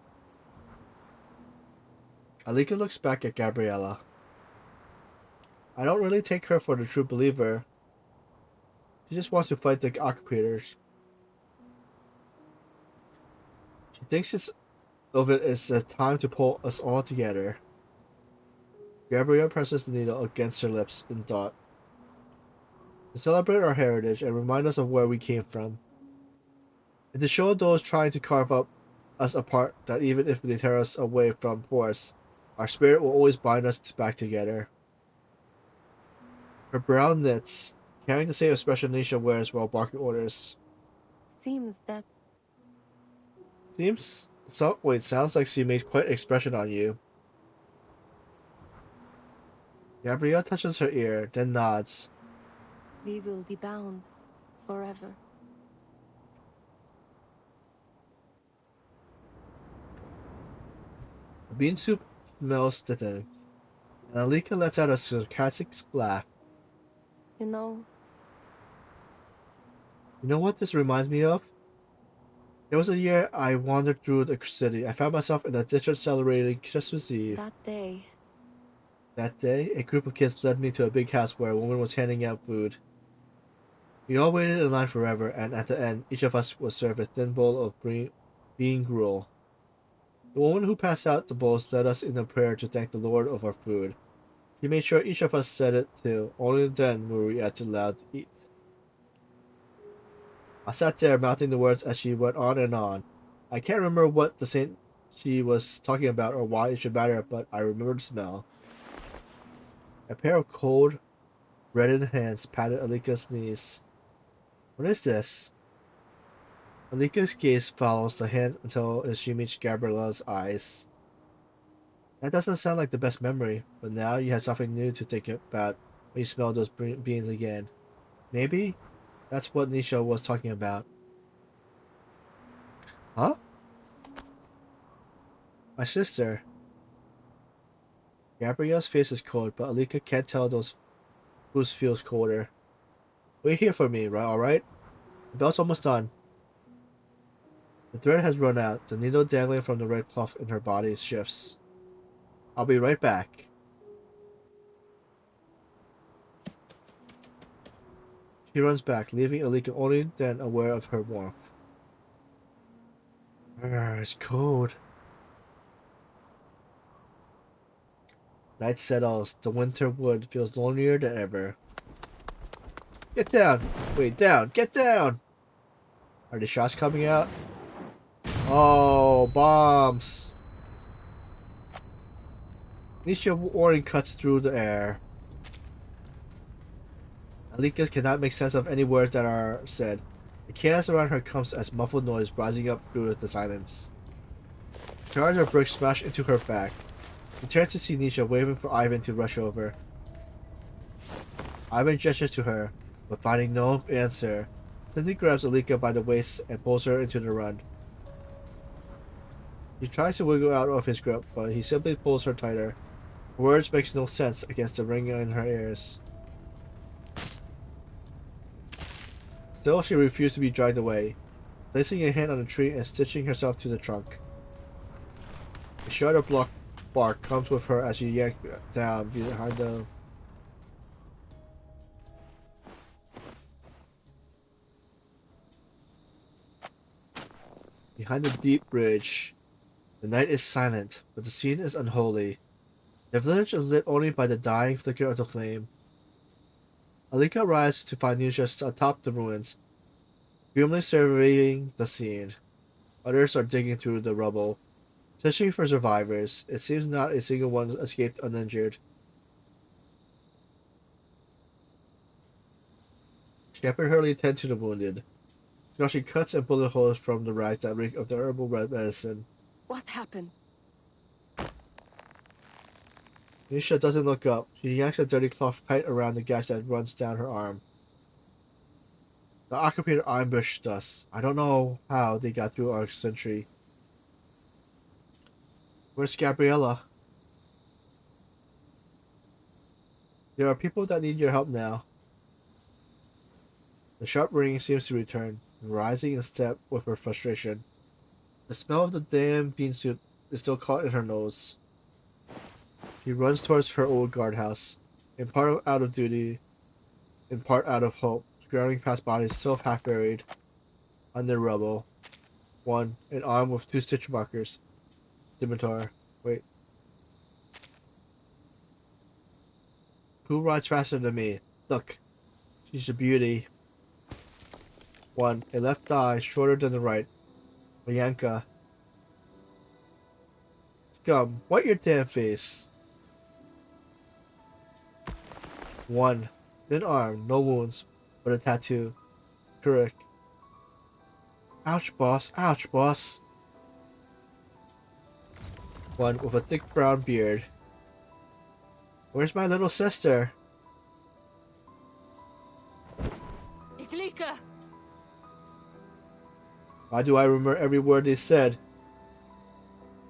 Alika looks back at Gabriella. I don't really take her for the true believer. She just wants to fight the occupators. She thinks it's a time to pull us all together. Gabriella presses the needle against her lips in thought. To celebrate our heritage and remind us of where we came from. And to show those trying to carve us apart that even if they tear us away from force, our spirit will always bind us back together. Her brow knits, carrying the same expression Nisha wears while barking orders. Sounds like she made quite an expression on you. Gabrielle touches her ear, then nods. We will be bound forever. The bean soup smells stiffen, and Alika lets out a sarcastic laugh. You know what this reminds me of? There was a year I wandered through the city. I found myself in a district celebrating Christmas Eve. That day, a group of kids led me to a big house where a woman was handing out food. We all waited in line forever, and at the end, each of us was served a thin bowl of bean gruel. The woman who passed out the bowls led us in a prayer to thank the Lord of our food. She made sure each of us said it too. Only then were we allowed to eat. I sat there mouthing the words as she went on and on. I can't remember what the saint she was talking about or why it should matter, but I remember the smell. A pair of cold, reddened hands patted Alika's knees. What is this? Alika's gaze follows the hand until she meets Gabriella's eyes. That doesn't sound like the best memory, but now you have something new to think about when you smell those beans again. Maybe that's what Nisha was talking about. Huh? My sister. Gabriella's face is cold, but Alika can't tell those Bruce feels colder. Wait here for me, right? Alright? The belt's almost done. The thread has run out. The needle dangling from the red cloth in her body shifts. I'll be right back. She runs back, leaving Alika only then aware of her warmth. It's cold. Night settles. The winter wood feels lonelier than ever. Get down! Wait, down! Get down! Are the shots coming out? Oh, bombs! Nisha warning cuts through the air. Alika cannot make sense of any words that are said. The chaos around her comes as muffled noise rising up through the silence. Shards of bricks smash into her back. She turns to see Nisha waving for Ivan to rush over. Ivan gestures to her, but finding no answer, Cindy grabs Alika by the waist and pulls her into the run. She tries to wiggle out of his grip, but he simply pulls her tighter. Her words makes no sense against the ringing in her ears. Still, she refused to be dragged away, placing a hand on the tree and stitching herself to the trunk. A shard of bark comes with her as she yanks down behind the... Behind the deep bridge. The night is silent, but the scene is unholy. The village is lit only by the dying flicker of the flame. Alika arrives to find Nisha atop the ruins, grimly surveying the scene. Others are digging through the rubble, searching for survivors. It seems not a single one escaped uninjured. Shepherd hurriedly tend to the wounded, squashing cuts and bullet holes from the rags that reek of the herbal red medicine. What happened? Nisha doesn't look up. She yanks a dirty cloth tight around the gash that runs down her arm. The occupier ambushed us. I don't know how they got through our sentry. Where's Gabriella? There are people that need your help now. The sharp ringing seems to return, rising in step with her frustration. The smell of the damn bean soup is still caught in her nose. She runs towards her old guardhouse, in part out of duty, in part out of hope, scouring past bodies still half buried under rubble. One, an arm with 2 stitch markers. Dimitar. Wait. Who rides faster than me? Look. She's a beauty. One, a left thigh shorter than the right. Mayanka. Scum, wipe your damn face. One, thin arm, no wounds, but a tattoo. Correct. Ouch, boss. Ouch, boss. One with a thick brown beard. Where's my little sister? Iglika! Why do I remember every word they said?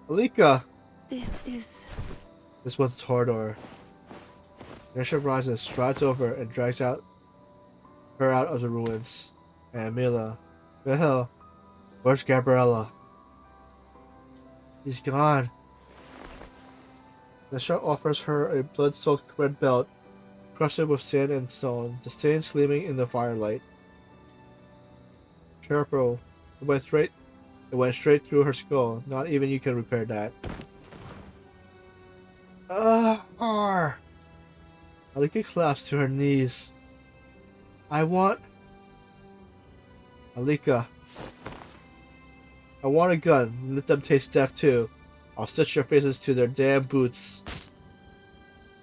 Alika! This one's Tordor. Nisha rises, strides over, and drags her out of the ruins. And Mila. The hell? Where's Gabriella? He's gone. Nisha offers her a blood-soaked red belt, crusted with sand and stone, the stains gleaming in the firelight. Sharpo. It went straight through her skull. Not even you can repair that. Alika collapsed to her knees. Alika. I want a gun. Let them taste death too. I'll stitch your faces to their damn boots.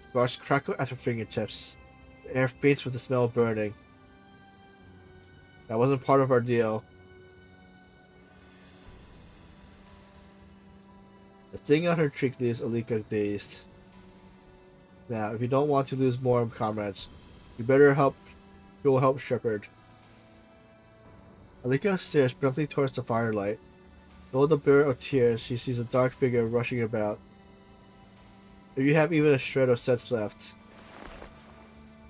Scars crackle at her fingertips. The air faints with the smell of burning. That wasn't part of our deal. The sting on her cheek leaves Alika dazed. Now, if you don't want to lose more comrades, you better help Shepherd. Alika stares blankly towards the firelight. Though the blur of tears, she sees a dark figure rushing about. If you have even a shred of sense left.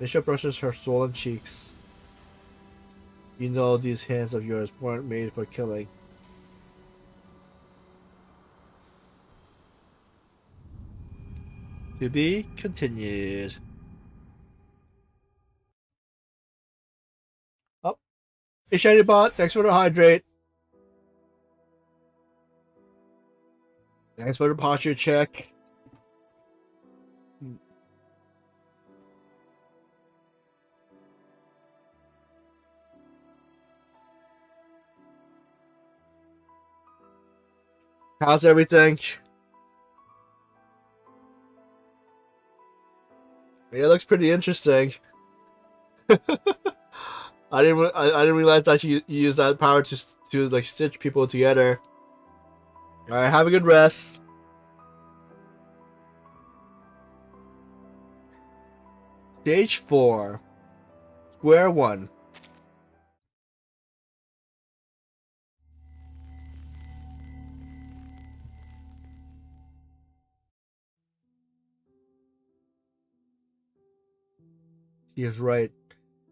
Nisha brushes her swollen cheeks. You know these hands of yours weren't made for killing. To be continued. Oh, hey Shiny Bot, thanks for the hydrate. Thanks for the posture check. How's everything? Yeah, it looks pretty interesting. I didn't realize that you use that power to like stitch people together. All right, have a good rest. Stage 4. Square 1. He is right.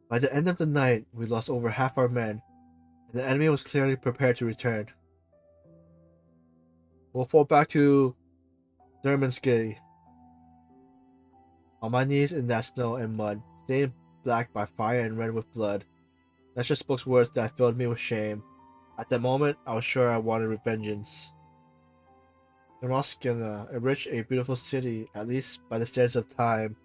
By the end of the night, we lost over half our men, and the enemy was clearly prepared to return. We'll fall back to Dermansky, on my knees in that snow and mud, stained black by fire and red with blood. That just spoke words that filled me with shame. At that moment, I was sure I wanted vengeance. Dermaskina, a rich, a beautiful city, at least by the standards of time.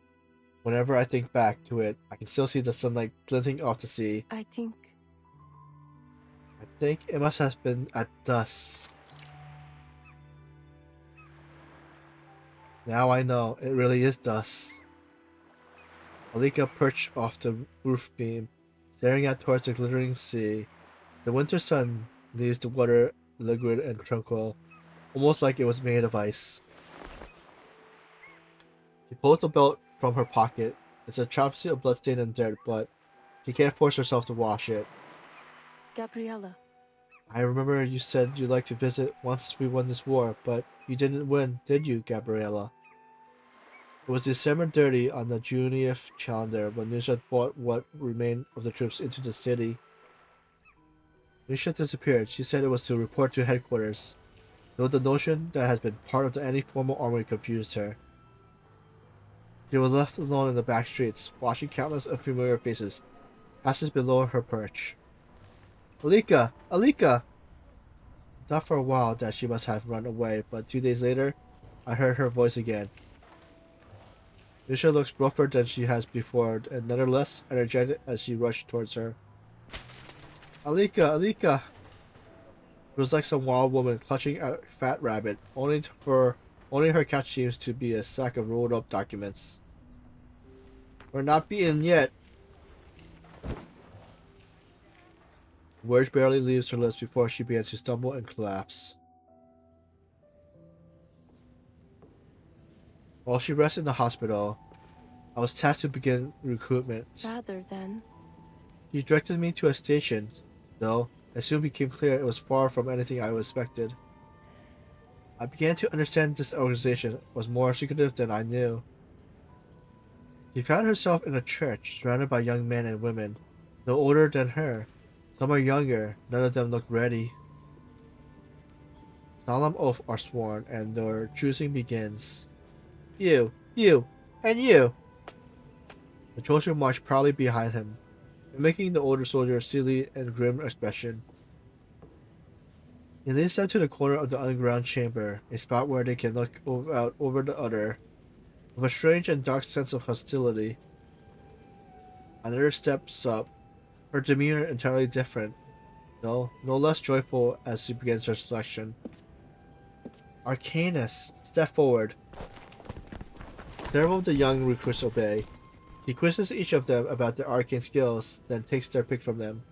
Whenever I think back to it, I can still see the sunlight glinting off the sea. I think I think it must have been at dusk. Now I know, it really is dusk. Alika perched off the roof beam, staring out towards the glittering sea. The winter sun leaves the water liquid and tranquil, almost like it was made of ice. She pulls the belt from her pocket. It's a travesty of bloodstain and dirt, but she can't force herself to wash it. Gabriella. I remember you said you'd like to visit once we won this war, but you didn't win, did you, Gabriella? It was December 30 on the Junioff calendar when Nisha brought what remained of the troops into the city. Nisha disappeared. She said it was to report to headquarters, though the notion that has been part of any formal army confused her. She was left alone in the back streets, watching countless unfamiliar faces passes below her perch. Alika! Alika! I thought for a while that she must have run away, but 2 days later, I heard her voice again. Nisha looks rougher than she has before, and nevertheless energetic as she rushed towards her. Alika! Alika! It was like some wild woman clutching a fat rabbit, only her catch seems to be a sack of rolled up documents. We're not beaten yet. Words barely leaves her lips before she begins to stumble and collapse. While she rests in the hospital, I was tasked to begin recruitment. Rather than She directed me to a station, though it soon became clear it was far from anything I expected. I began to understand this organization was more secretive than I knew. She found herself in a church surrounded by young men and women, no older than her. Some are younger, none of them look ready. Solemn oaths are sworn, and their choosing begins. You, and you! The children march proudly behind him, making the older soldier a silly and grim expression. He leads them to the corner of the underground chamber, a spot where they can look out over the other, with a strange and dark sense of hostility. Another steps up, her demeanor entirely different, though no less joyful as she begins her selection. Arcanus, step forward. Several of the young recruits obey. He quizzes each of them about their arcane skills, then takes their pick from them.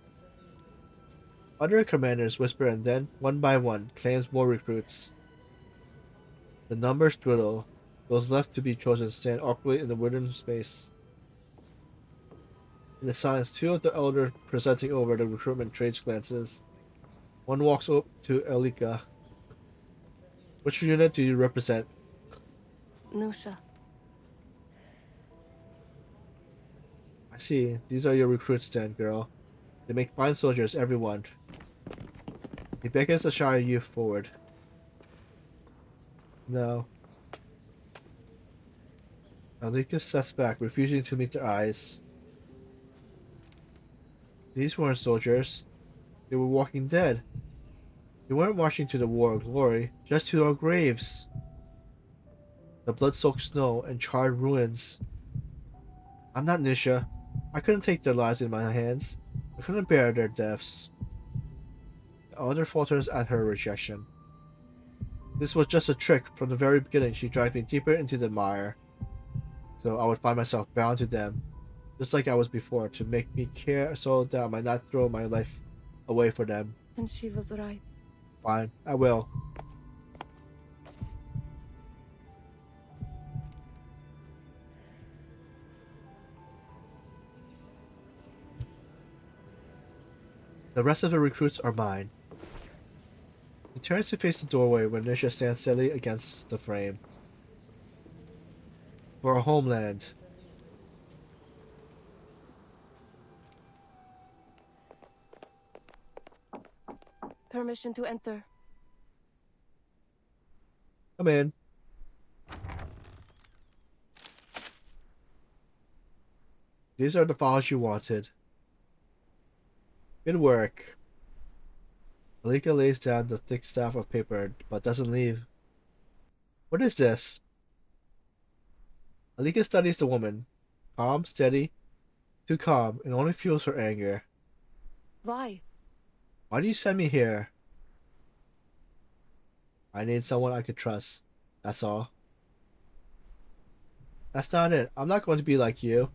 Other commanders whisper and then, one by one, claims more recruits. The numbers dwindle. Those left to be chosen stand awkwardly in the wooden space. In the silence, two of the elders presenting over the recruitment trades glances. One walks up to Elika. Which unit do you represent? Nusha. I see. These are your recruits then, girl. They make fine soldiers, everyone. He beckons the shy youth forward. No. Alika steps back, refusing to meet their eyes. These weren't soldiers. They were walking dead. They weren't marching to the war of glory, just to our graves. The blood-soaked snow and charred ruins. I'm not Nisha. I couldn't take their lives in my hands. I couldn't bear their deaths. The other falters at her rejection. This was just a trick. From the very beginning, she dragged me deeper into the mire. So I would find myself bound to them, just like I was before, to make me care so that I might not throw my life away for them. And she was right. Fine, I will. The rest of the recruits are mine. He turns to face the doorway when Nisha stands steadily against the frame. For a homeland. Permission to enter. Come in. These are the files you wanted. Good work. Alika lays down the thick staff of paper, but doesn't leave. What is this? Alika studies the woman. Calm, steady, too calm, and only fuels her anger. Why? Why do you send me here? I need someone I could trust. That's all. That's not it. I'm not going to be like you.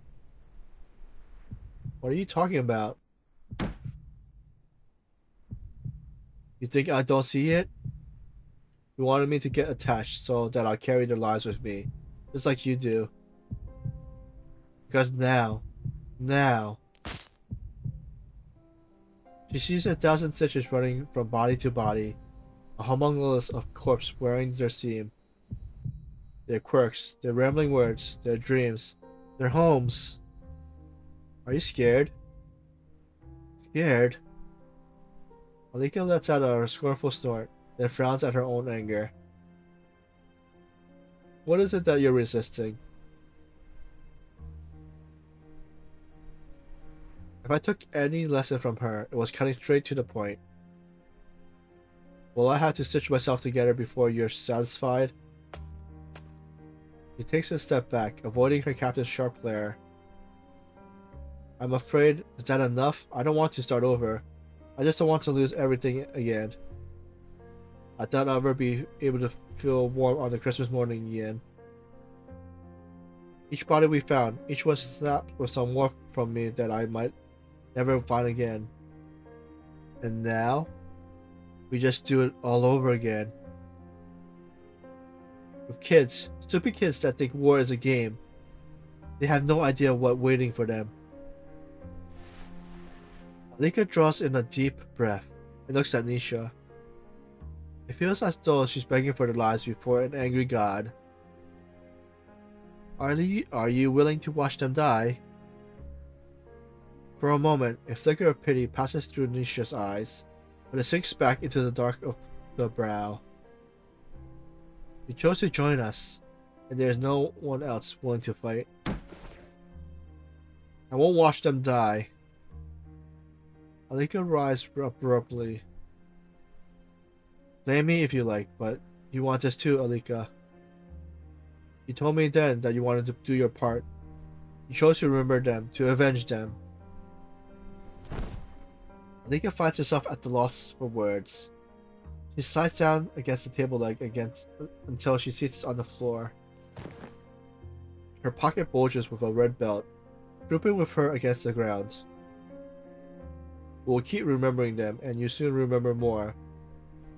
What are you talking about? You think I don't see it? You wanted me to get attached so that I'll carry their lives with me. Just like you do. Because now. She sees 1,000 stitches running from body to body. A homunculus of corpses wearing their seam. Their quirks, their rambling words, their dreams, their homes. Are you scared? Scared? Alika lets out a scornful snort, then frowns at her own anger. What is it that you're resisting? If I took any lesson from her, it was cutting straight to the point. Will I have to stitch myself together before you're satisfied? He takes a step back, avoiding her captain's sharp glare. I'm afraid, is that enough? I don't want to start over. I just don't want to lose everything again. I thought I'd ever be able to feel warm on the Christmas morning again. Each body we found, each was snapped with some warmth from me that I might never find again. And now, we just do it all over again. With kids, stupid kids that think war is a game. They have no idea what's waiting for them. Alika draws in a deep breath and looks at Nisha. It feels as though she's begging for their lives before an angry god. Are you willing to watch them die? For a moment, a flicker of pity passes through Nisha's eyes, but it sinks back into the dark of the brow. You chose to join us, and there is no one else willing to fight. I won't watch them die. Alika rises abruptly. Blame me if you like, but you want this too, Alika. You told me then that you wanted to do your part. You chose to remember them, to avenge them. Alika finds herself at the loss for words. She slides down against the table leg until she sits on the floor. Her pocket bulges with a red belt, drooping with her against the ground. We'll keep remembering them, and you soon remember more.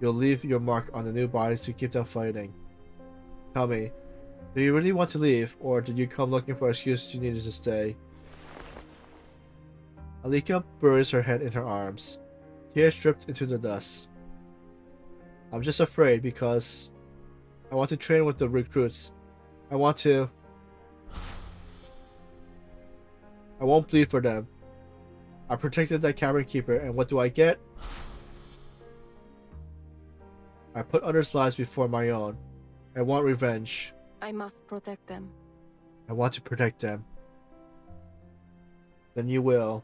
You'll leave your mark on the new bodies to keep them fighting. Tell me, do you really want to leave, or did you come looking for an excuse you needed to stay? Alika buries her head in her arms. Tears dripped into the dust. I'm just afraid because I want to train with the recruits. I want to... I won't bleed for them. I protected that cavern keeper, and what do I get? I put others' lives before my own. I want revenge. I must protect them. I want to protect them. Then you will.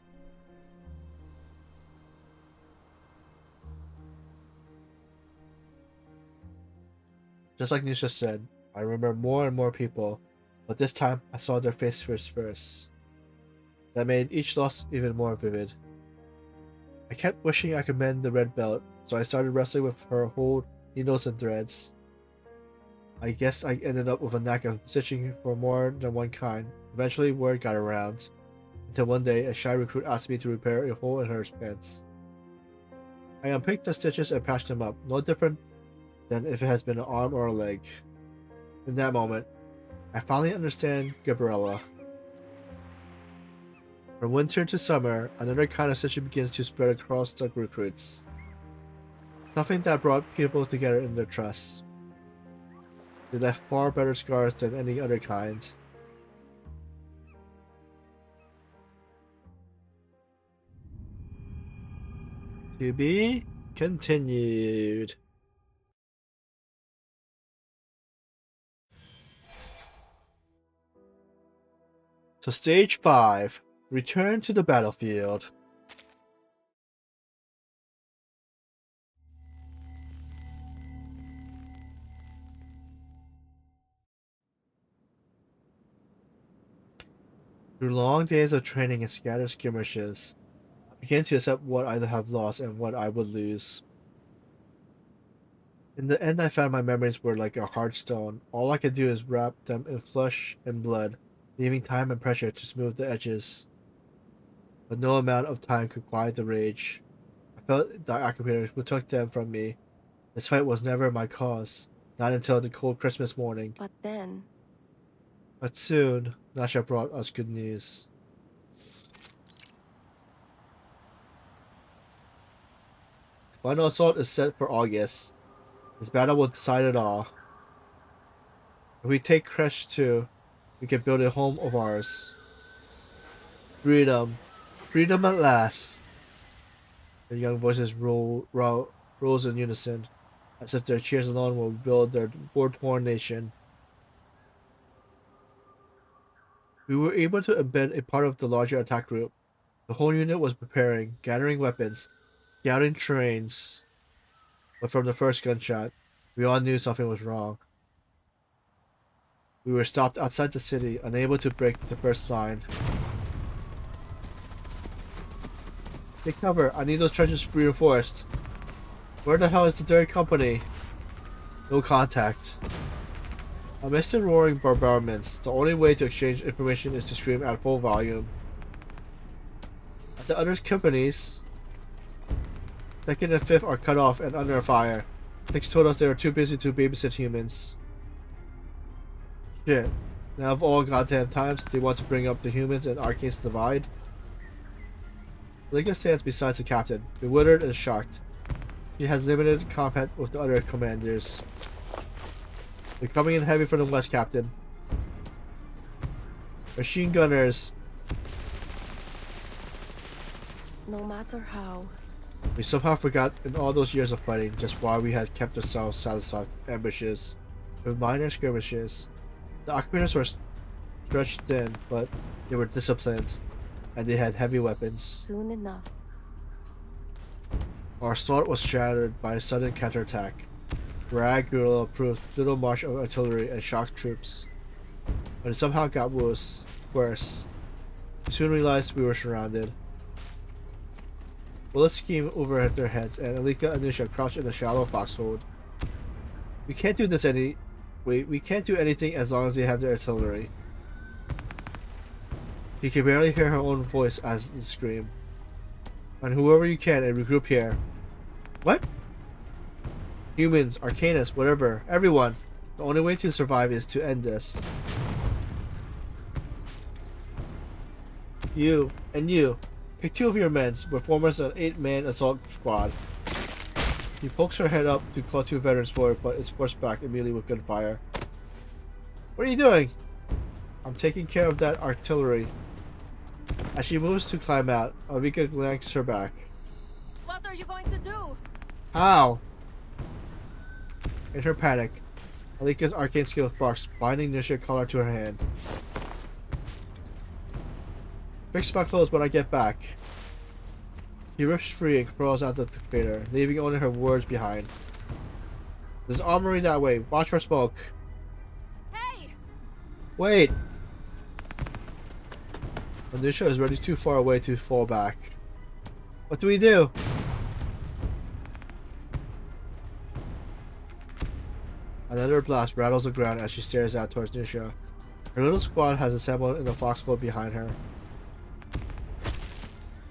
Just like Nisha said, I remember more and more people, but this time I saw their faces first. That made each loss even more vivid. I kept wishing I could mend the red belt, so I started wrestling with her whole needles and threads. I guess I ended up with a knack of stitching for more than one kind. Eventually word got around, until one day a shy recruit asked me to repair a hole in her pants. I unpicked the stitches and patched them up, no different than if it has been an arm or a leg. In that moment, I finally understand Gabriella. From winter to summer, another kind of stitching begins to spread across the recruits. Something that brought people together in their trust. They left far better scars than any other kind. To be continued. So stage 5. Return to the battlefield. Through long days of training and scattered skirmishes, I began to accept what I have lost and what I would lose. In the end, I found my memories were like a hard stone. All I could do is wrap them in flesh and blood, leaving time and pressure to smooth the edges. But no amount of time could quiet the rage. I felt the occupators who took them from me. This fight was never my cause, not until the cold Christmas morning. But then, But soon, Nasha brought us good news. The final assault is set for August. This battle will decide it all. If we take Kresh too, we can build a home of ours. Freedom. Freedom at last. The young voices rose in unison, as if their cheers alone will build their war-torn nation. We were able to embed a part of the larger attack group. The whole unit was preparing, gathering weapons, scouting terrains. But from the first gunshot, we all knew something was wrong. We were stopped outside the city, unable to break the first line. Take cover, I need those trenches reinforced. Where the hell is the third company? No contact. Amidst the roaring bombardments, the only way to exchange information is to scream at full volume. At the other companies, 2nd and 5th are cut off and under fire. 6 told us they were too busy to babysit humans. Shit. Now of all goddamn times, they want to bring up the humans and Arcane's divide. Liga stands beside the captain, bewildered and shocked. She has limited combat with the other commanders. They're coming in heavy from the west, Captain. Machine gunners. no matter how, We somehow forgot in all those years of fighting just why we had kept ourselves satisfied with ambushes, with minor skirmishes. The occupants were stretched thin, but they were disciplined, and they had heavy weapons. soon enough, Our assault was shattered by a sudden counterattack. Rag Guerrilla proved little march of artillery and shock troops, but it somehow got worse. We soon realized we were surrounded. Bullets schemed over at their heads, and Alika and Nisha crouched in a shallow foxhole. We can't do this we can't do anything as long as they have their artillery. She could barely hear her own voice as it screamed. And whoever you can and regroup here. What? Humans, Arcanus, whatever, everyone. The only way to survive is to end this. You, and you. Pick 2 of your men. We're formers an 8-man assault squad. He pokes her head up to call 2 veterans forward, but is forced back immediately with gunfire. What are you doing? I'm taking care of that artillery. As she moves to climb out, Alika glances her back. What are you going to do? How? In her panic, Alika's arcane skill sparks, binding Nisha collar to her hand. Fix my clothes when I get back. He rips free and crawls out of the crater, leaving only her words behind. There's armory that way. Watch for smoke. Hey! Wait! Nisha is already too far away to fall back. What do we do? Another blast rattles the ground as she stares out towards Nisha. Her little squad has assembled in the foxglove behind her.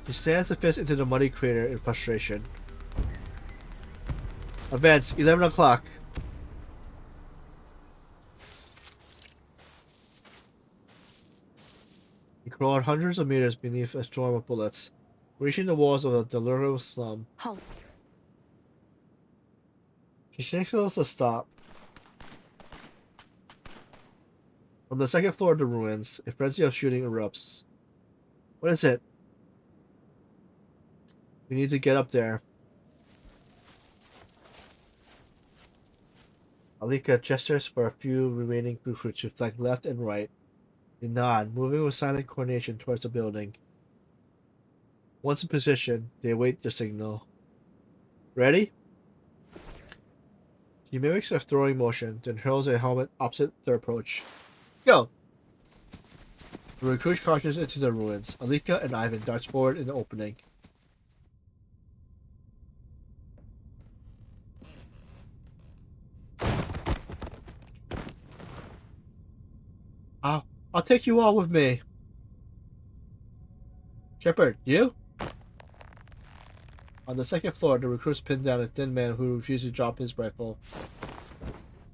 She stands a fist into the muddy crater in frustration. Events, 11 o'clock. He crawled hundreds of meters beneath a storm of bullets, reaching the walls of the delirious slum. Halt. She signals a stop. From the second floor of the ruins, a frenzy of shooting erupts. What is it? We need to get up there. Alika gestures for a few remaining recruits to flank left and right. They nod, moving with silent coordination towards the building. Once in position, they await the signal. Ready? She mimics a throwing motion, then hurls a helmet opposite their approach. Go! The recruit charges into the ruins. Alika and Ivan darts forward in the opening. I'll take you all with me. Shepard, you? On the second floor, the recruits pin down a thin man who refuses to drop his rifle.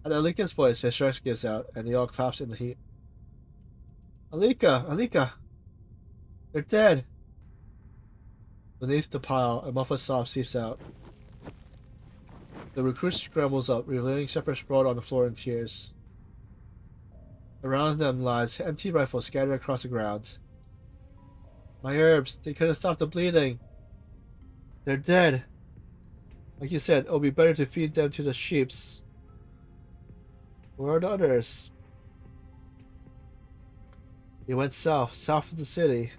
At Alika's voice, his strength gives out, and they all collapse in the heat. Alika! They're dead! Beneath the pile, a muffled sob seeps out. The recruit scrambles up, revealing Shepard sprawled on the floor in tears. Around them lies empty rifles scattered across the ground. My herbs, they couldn't stop the bleeding. They're dead. Like you said, it'll be better to feed them to the sheeps. Where are the others? They went south of the city.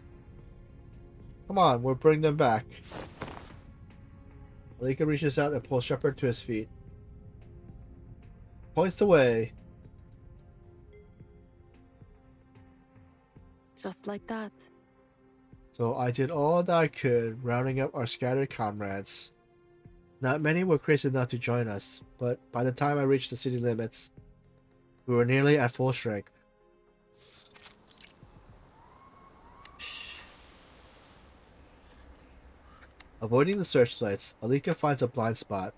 Come on, we'll bring them back. Alika reaches out and pulls Shepard to his feet. Points the way. Just like that. So I did all that I could, rounding up our scattered comrades. Not many were crazy enough to join us, but by the time I reached the city limits, we were nearly at full strength. Shh. Avoiding the searchlights, Alika finds a blind spot.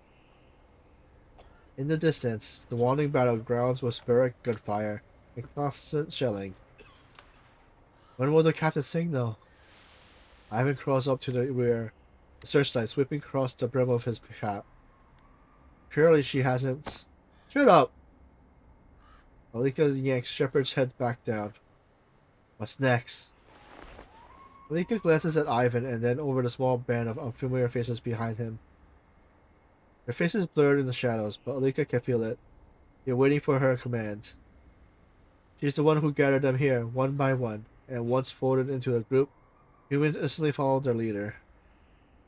In the distance, the wandering battlegrounds with sporadic gunfire and constant shelling. When will the captain signal? Ivan crawls up to the rear, the searchlight sweeping across the brim of his cap. Surely she hasn't. Shut up! Alika yanks Shepard's head back down. What's next? Alika glances at Ivan and then over the small band of unfamiliar faces behind him. Their faces blurred in the shadows, but Alika can feel it. They're waiting for her command. She's the one who gathered them here, one by one, and once folded into a group, humans instantly followed their leader.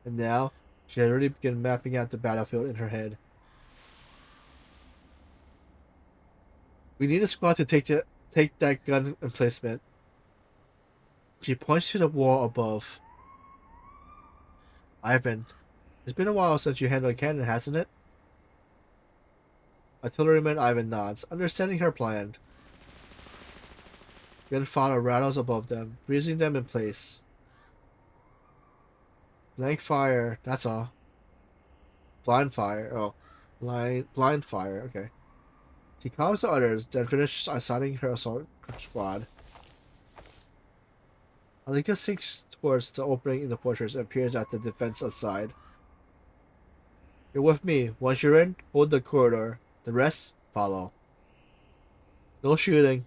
And now, she had already begun mapping out the battlefield in her head. We need a squad to take that gun emplacement. She points to the wall above. Ivan, it's been a while since you handled a cannon, hasn't it? Artilleryman Ivan nods, understanding her plan. Gunfire rattles above them, freezing them in place. Blank fire, that's all. Blind fire, oh. Blind fire, okay. She calms the others, then finishes assigning her assault squad. Alika sinks towards the opening in the fortress and peers at the defense aside. You're with me. Once you're in, hold the corridor. The rest, follow. No shooting.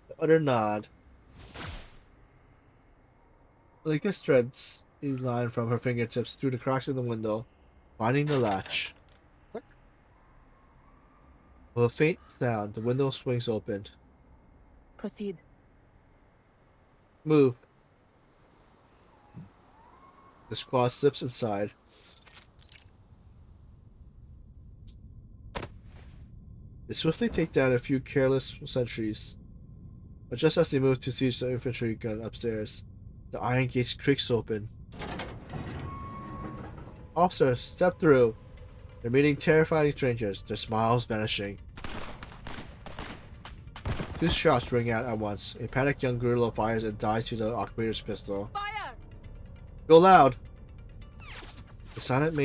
The other nod. Alika threads a line from her fingertips through the cracks in the window, finding the latch. Click. With a faint sound, the window swings open. Proceed. Move. The squad slips inside. They swiftly take down a few careless sentries. But just as they move to siege the infantry gun upstairs, the iron gate creaks open. Officers, step through. They're meeting terrifying strangers, their smiles vanishing. 2 shots ring out at once. A panicked young guerrilla fires and dies to the operator's pistol. Fire! Go loud! The silent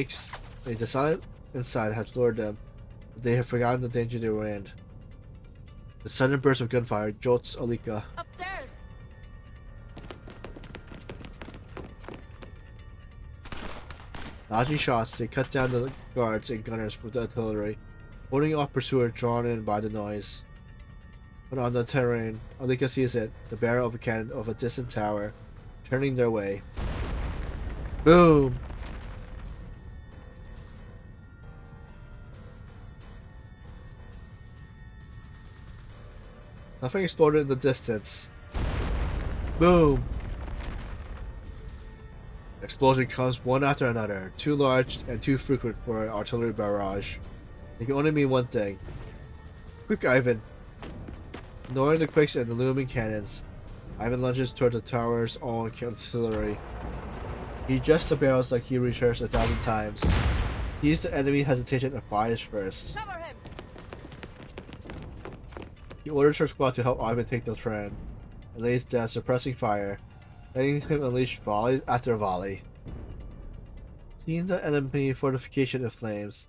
inside has lured them, but they have forgotten the danger they were in. The sudden burst of gunfire jolts Alika. Upstairs! Dodging shots, they cut down the guards and gunners with the artillery, holding off pursuer drawn in by the noise. But on the terrain, Alika sees it, the barrel of a cannon of a distant tower, turning their way. Boom! Nothing exploded in the distance. Boom! Explosion comes one after another, too large and too frequent for an artillery barrage. It can only mean one thing. Quick, Ivan! Ignoring the quakes and the looming cannons, Ivan lunges toward the tower's own artillery. He adjusts the barrels like he rehearsed 1,000 times. He used the enemy hesitation and fires first. Cover him! He orders her squad to help Ivan take the tram, and lays down suppressing fire, letting him unleash volley after volley. Seeing the enemy fortification in flames,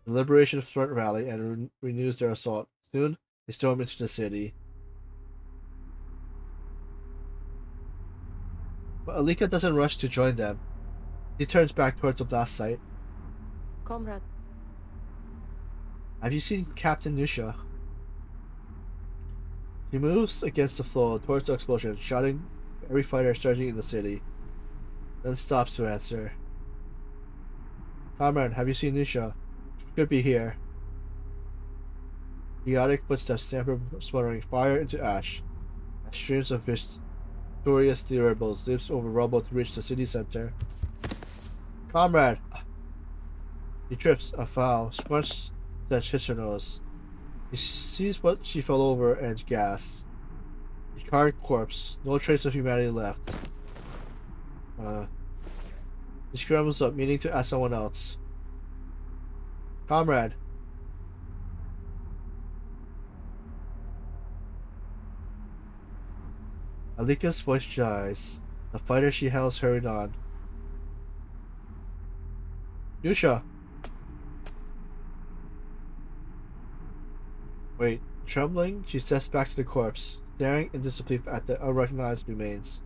the Liberation Front rally and renews their assault. Soon, they storm into the city. But Alika doesn't rush to join them. He turns back towards the blast site. Comrade, Have you seen Captain Nusha? He moves against the flow towards the explosion, shouting at every fighter charging in the city, then stops to answer. Comrade, have you seen Nusha? She could be here. Chaotic footsteps sputtering fire into ash, as streams of victorious rebels leaps over rubble to reach the city center. Comrade! He trips, a foul, squelch that hits her nose. He sees what she fell over and gasps. A charred corpse, no trace of humanity left. He scrambles up, meaning to ask someone else. Comrade! Alika's voice dies. The fighter she hails hurried on. Yusha! Wait, trembling, she steps back to the corpse, staring in disbelief at the unrecognized remains.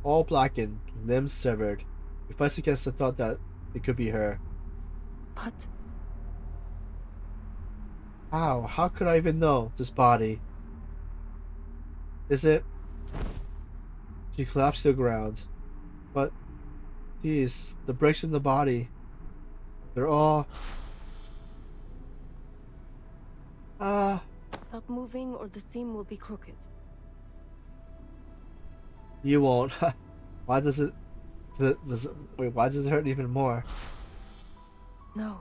All blackened, limbs severed, he fights against the thought that it could be her. but How? How could I even know this body? Is it? She collapsed to the ground. But, these, the breaks in the body, they're all... stop moving or the seam will be crooked. You won't. Why does it... Wait, why does it hurt even more? No.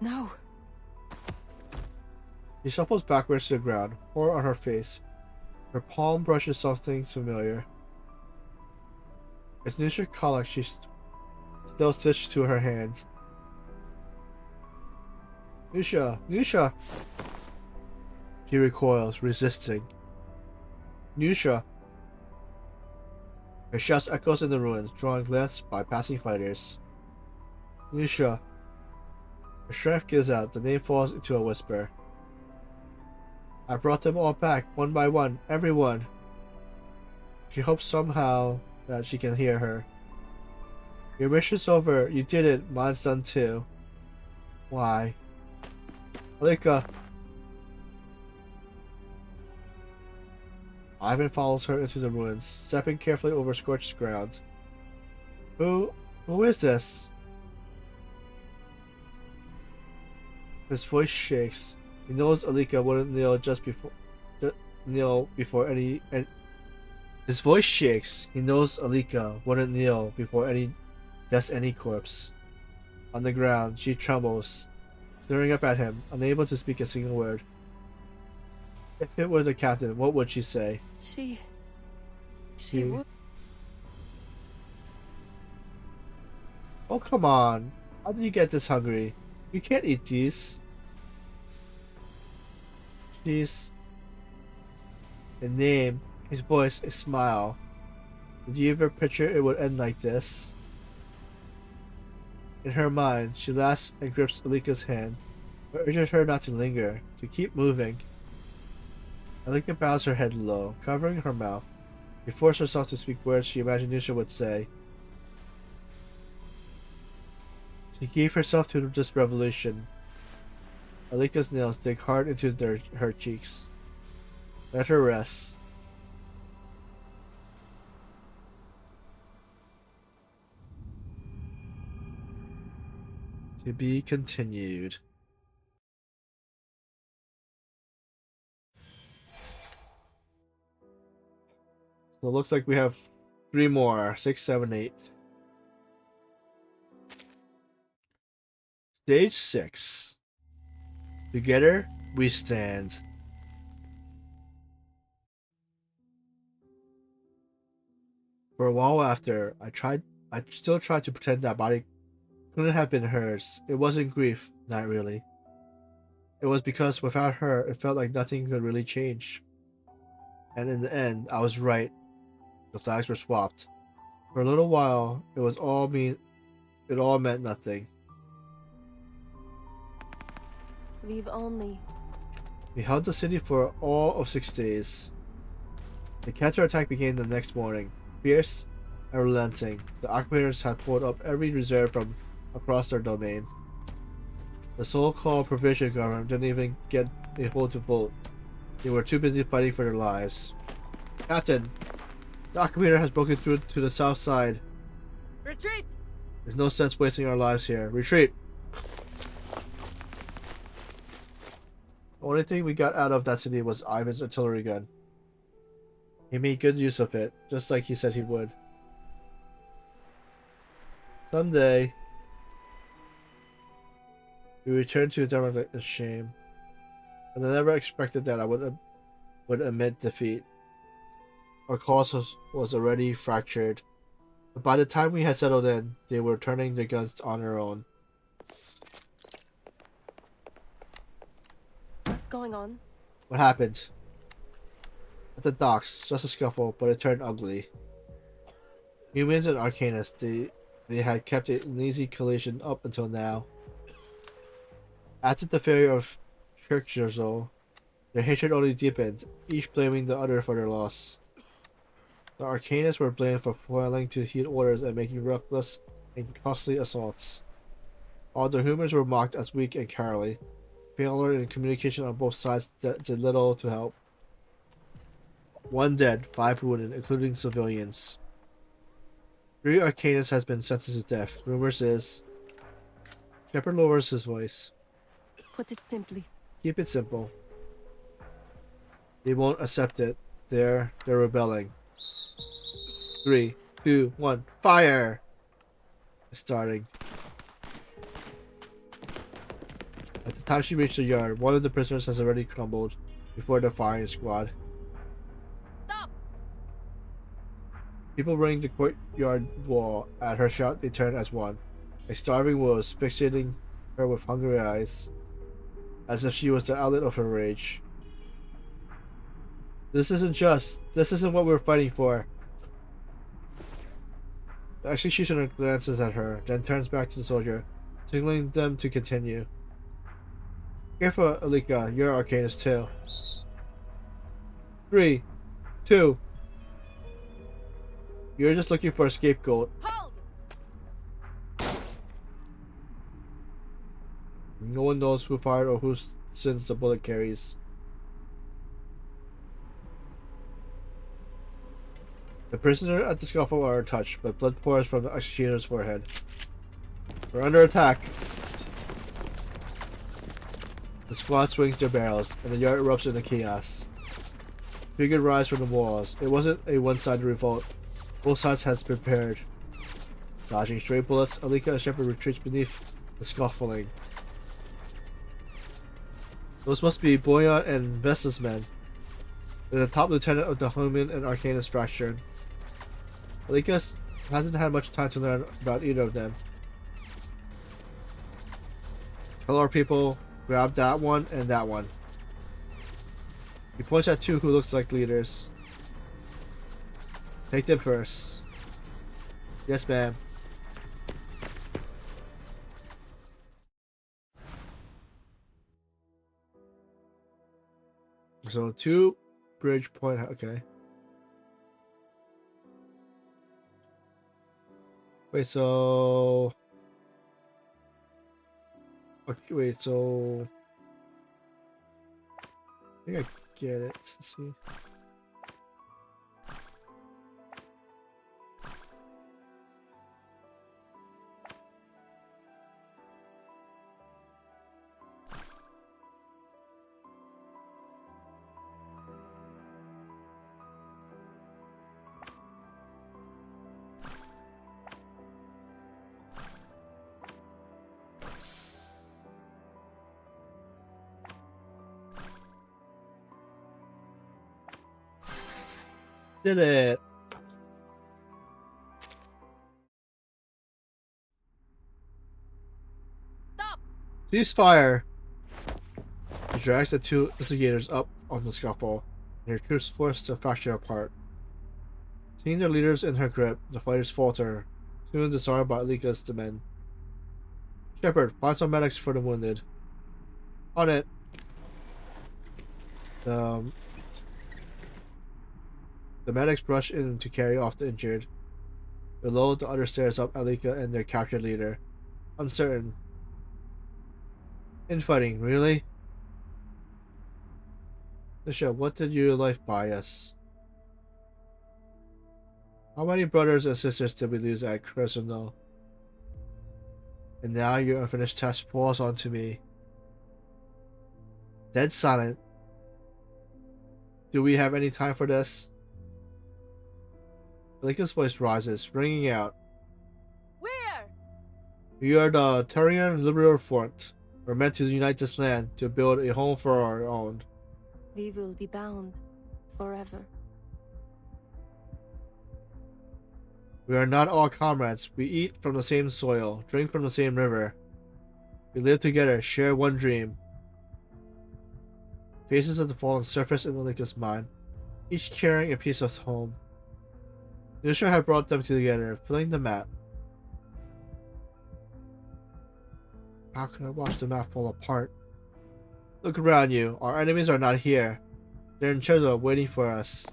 No. She shuffles backwards to the ground, horror on her face. Her palm brushes something familiar. It's Nusha Kalak she's still stitched to her hand. Nusha! Nusha! She recoils, resisting. Nusha! Her shouts echoes in the ruins, drawing glance by passing fighters. Nusha! Her strength gives out, the name falls into a whisper. I brought them all back, one by one, everyone. She hopes somehow that she can hear her. Your mission's over, you did it, mine's done too. Why? Alika! Ivan follows her into the ruins, stepping carefully over scorched ground. Who is this? His voice shakes. He knows Alika wouldn't kneel before any. His voice shakes. He knows Alika wouldn't kneel before any corpse. On the ground, she trembles, staring up at him, unable to speak a single word. If it were the captain, what would she say? She She- would. Oh, come on. How did you get this hungry? You can't eat these. She's... A name, his voice, a smile. Did you ever picture it would end like this? In her mind, she laughs and grips Alika's hand, but urges her not to linger, to keep moving. Alika bows her head low, covering her mouth. She forced herself to speak words she imagined Nisha would say. She gave herself to this revelation. Alika's nails dig hard into her cheeks. Let her rest. To be continued. So it looks like we have 3 more. 6, 7, 8. Stage 6. Together we stand. For a while after, I still tried to pretend that body couldn't have been hers. It wasn't grief, not really. It was because without her, it felt like nothing could really change. And in the end, I was right. The flags were swapped. For a little while, it all meant nothing. We've only. We held the city for all of 6 days. The counterattack began the next morning, fierce and relenting. The occupators had pulled up every reserve from across their domain. The so-called provincial government didn't even get a hold to vote. They were too busy fighting for their lives. Captain, the occupator has broken through to the south side. Retreat! There's no sense wasting our lives here. Retreat! The only thing we got out of that city was Ivan's artillery gun. He made good use of it, just like he said he would. Someday, we returned to Denmark in shame. And I never expected that I would admit defeat. Our cause was already fractured. But by the time we had settled in, they were turning their guns on their own. What's going on? What happened? At the docks, just a scuffle, but it turned ugly. Humans and Arcanus, they had kept an easy collision up until now. After the failure of Kirkjurzel, their hatred only deepened, each blaming the other for their loss. The Arcanists were blamed for failing to heed orders and making reckless and costly assaults, while the humans were mocked as weak and cowardly. Failure in communication on both sides did little to help. 1 dead, 5 wounded, including civilians. 3 Arcanists has been sentenced to death. Rumors is... Shepard lowers his voice. Put it simply. Keep it simple. They won't accept it. They're rebelling. 3, 2, 1, fire! It's starting. At the time she reached the yard, one of the prisoners has already crumbled before the firing squad. Stop! People ring the courtyard wall. At her shout, they turn as one. A starving wolf fixating her with hungry eyes, as if she was the outlet of her rage. This isn't just. This isn't what we're fighting for. The executioner glances at her, then turns back to the soldier, signaling them to continue. Careful, Alika, you're Arcanist too. 3, 2. You're just looking for a scapegoat. Hold! No one knows who fired or whose sins the bullet carries. The prisoner at the scuffle are untouched, but blood pours from the executioner's forehead. We're under attack. The squad swings their barrels, and the yard erupts into chaos. Figures rise from the walls. It wasn't a one-sided revolt. Both sides had prepared. Dodging stray bullets, Alika and Shepard retreats beneath the scuffling. Those must be Boyan and Vesta's men. They're the top lieutenant of the Human and Arcanist fractured. Alika hasn't had much time to learn about either of them. Tell our people, grab that one and that one. He points at two who looks like leaders. Take them first. Yes, ma'am. So 2 bridge point, okay. Wait, so... Okay, wait, so... I think I get it. Let's see. Did it! Stop! Ceasefire! He drags the two instigators up on the scuffle, and their troops forced to fracture apart. Seeing their leaders in her grip, the fighters falter, soon disarmed by Alika's men. Shepard, find some medics for the wounded. On it! The medics rush in to carry off the injured. Below, the other stares up Alika and their captured leader, uncertain. Infighting, really? Nisha, what did your life buy us? How many brothers and sisters did we lose at Crescendo? And now your unfinished task falls onto me. Dead silent. Do we have any time for this? Alika's voice rises, ringing out. Where? We are the Turian Liberal Front. We're meant to unite this land to build a home for our own. We will be bound forever. We are not all comrades. We eat from the same soil, drink from the same river. We live together, share one dream. Faces of the fallen surface in Alika's mind, each carrying a piece of home. Nusha had brought them together, filling the map. How can I watch the map fall apart? Look around you. Our enemies are not here. They're in Chezo, waiting for us.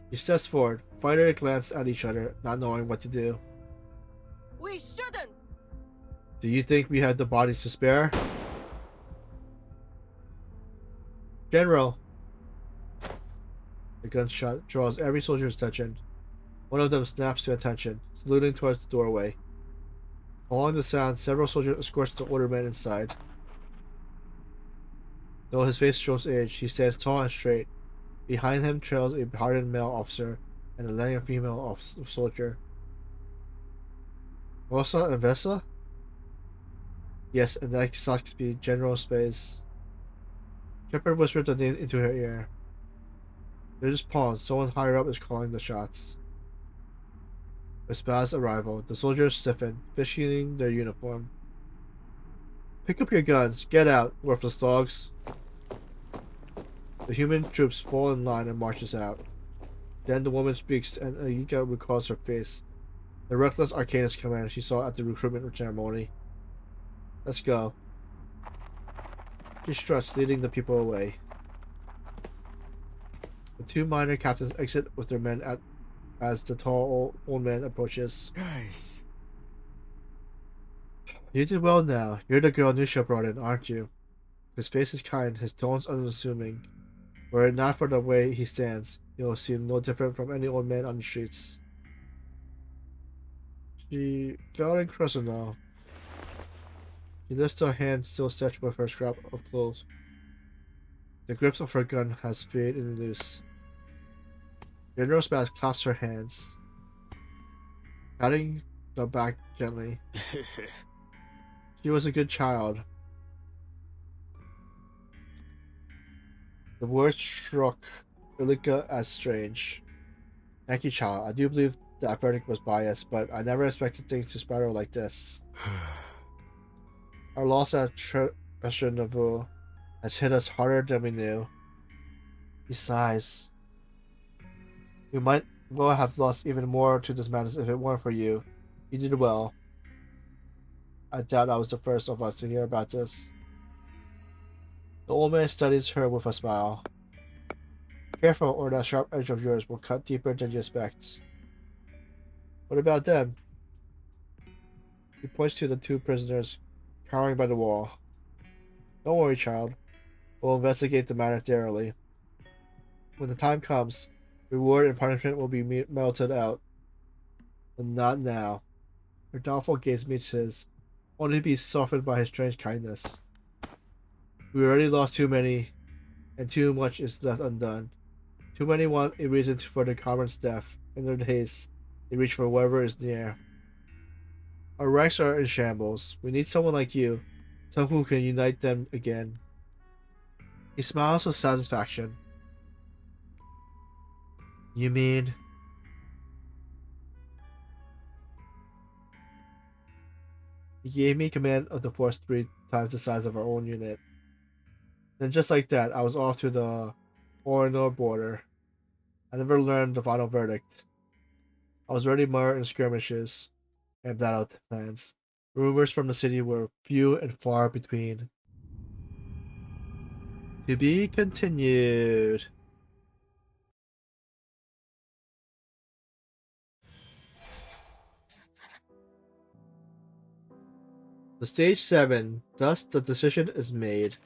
He steps forward. Fighter glance at each other, not knowing what to do. We shouldn't! Do you think we have the bodies to spare? General! The gunshot draws every soldier's attention. One of them snaps to attention, saluting towards the doorway. Following the sound, several soldiers escort the older man inside. Though his face shows age, he stands tall and straight. Behind him trails a hardened male officer and a lagging female soldier. Rosa and Vesa? Yes, and that sucks to be General Space. Shepard whispered the name into her ear. They're just pawns. Someone higher up is calling the shots. With Spaz's arrival, the soldiers stiffen, fishing their uniform. Pick up your guns. Get out, worthless dogs. The human troops fall in line and marches out. Then the woman speaks and Alika recalls her face. The reckless Arcanist commander she saw at the recruitment ceremony. Let's go. She struts, leading the people away. The two minor captains exit with their men as the tall old man approaches. Guys. You did well now. You're the girl Nusha brought in, aren't you? His face is kind, his tones unassuming. Were it not for the way he stands, He'll seem no different from any old man on the streets. She felt incrusted now. She lifts her hand still stretched with her scrap of clothes. The grips of her gun has faded and loose. General Spaz claps her hands, patting her back gently. She was a good child. The words struck Ilika as strange. Thank you, child. I do believe that verdict was biased, but I never expected things to spiral like this. Our loss at Treasure has hit us harder than we knew. He sighs. We might well have lost even more to this madness if it weren't for you. You did well. I doubt I was the first of us to hear about this. The old man studies her with a smile. Careful, or that sharp edge of yours will cut deeper than you expect. What about them? He points to the two prisoners cowering by the wall. Don't worry, child. We'll investigate the matter thoroughly. When the time comes, reward and punishment will be melted out. But not now. Her doubtful gaze meets his, only to be softened by his strange kindness. We already lost too many, and too much is left undone. Too many want a reason for the comrade's death. In their haste, they reach for whatever is near. Our ranks are in shambles. We need someone like you, someone who can unite them again. He smiles with satisfaction. You mean... He gave me command of the force 3 times the size of our own unit. Then just like that, I was off to the Orinor border. I never learned the final verdict. I was already mired in skirmishes and battle plans. Rumors from the city were few and far between. To be continued. The stage 7, thus the decision is made.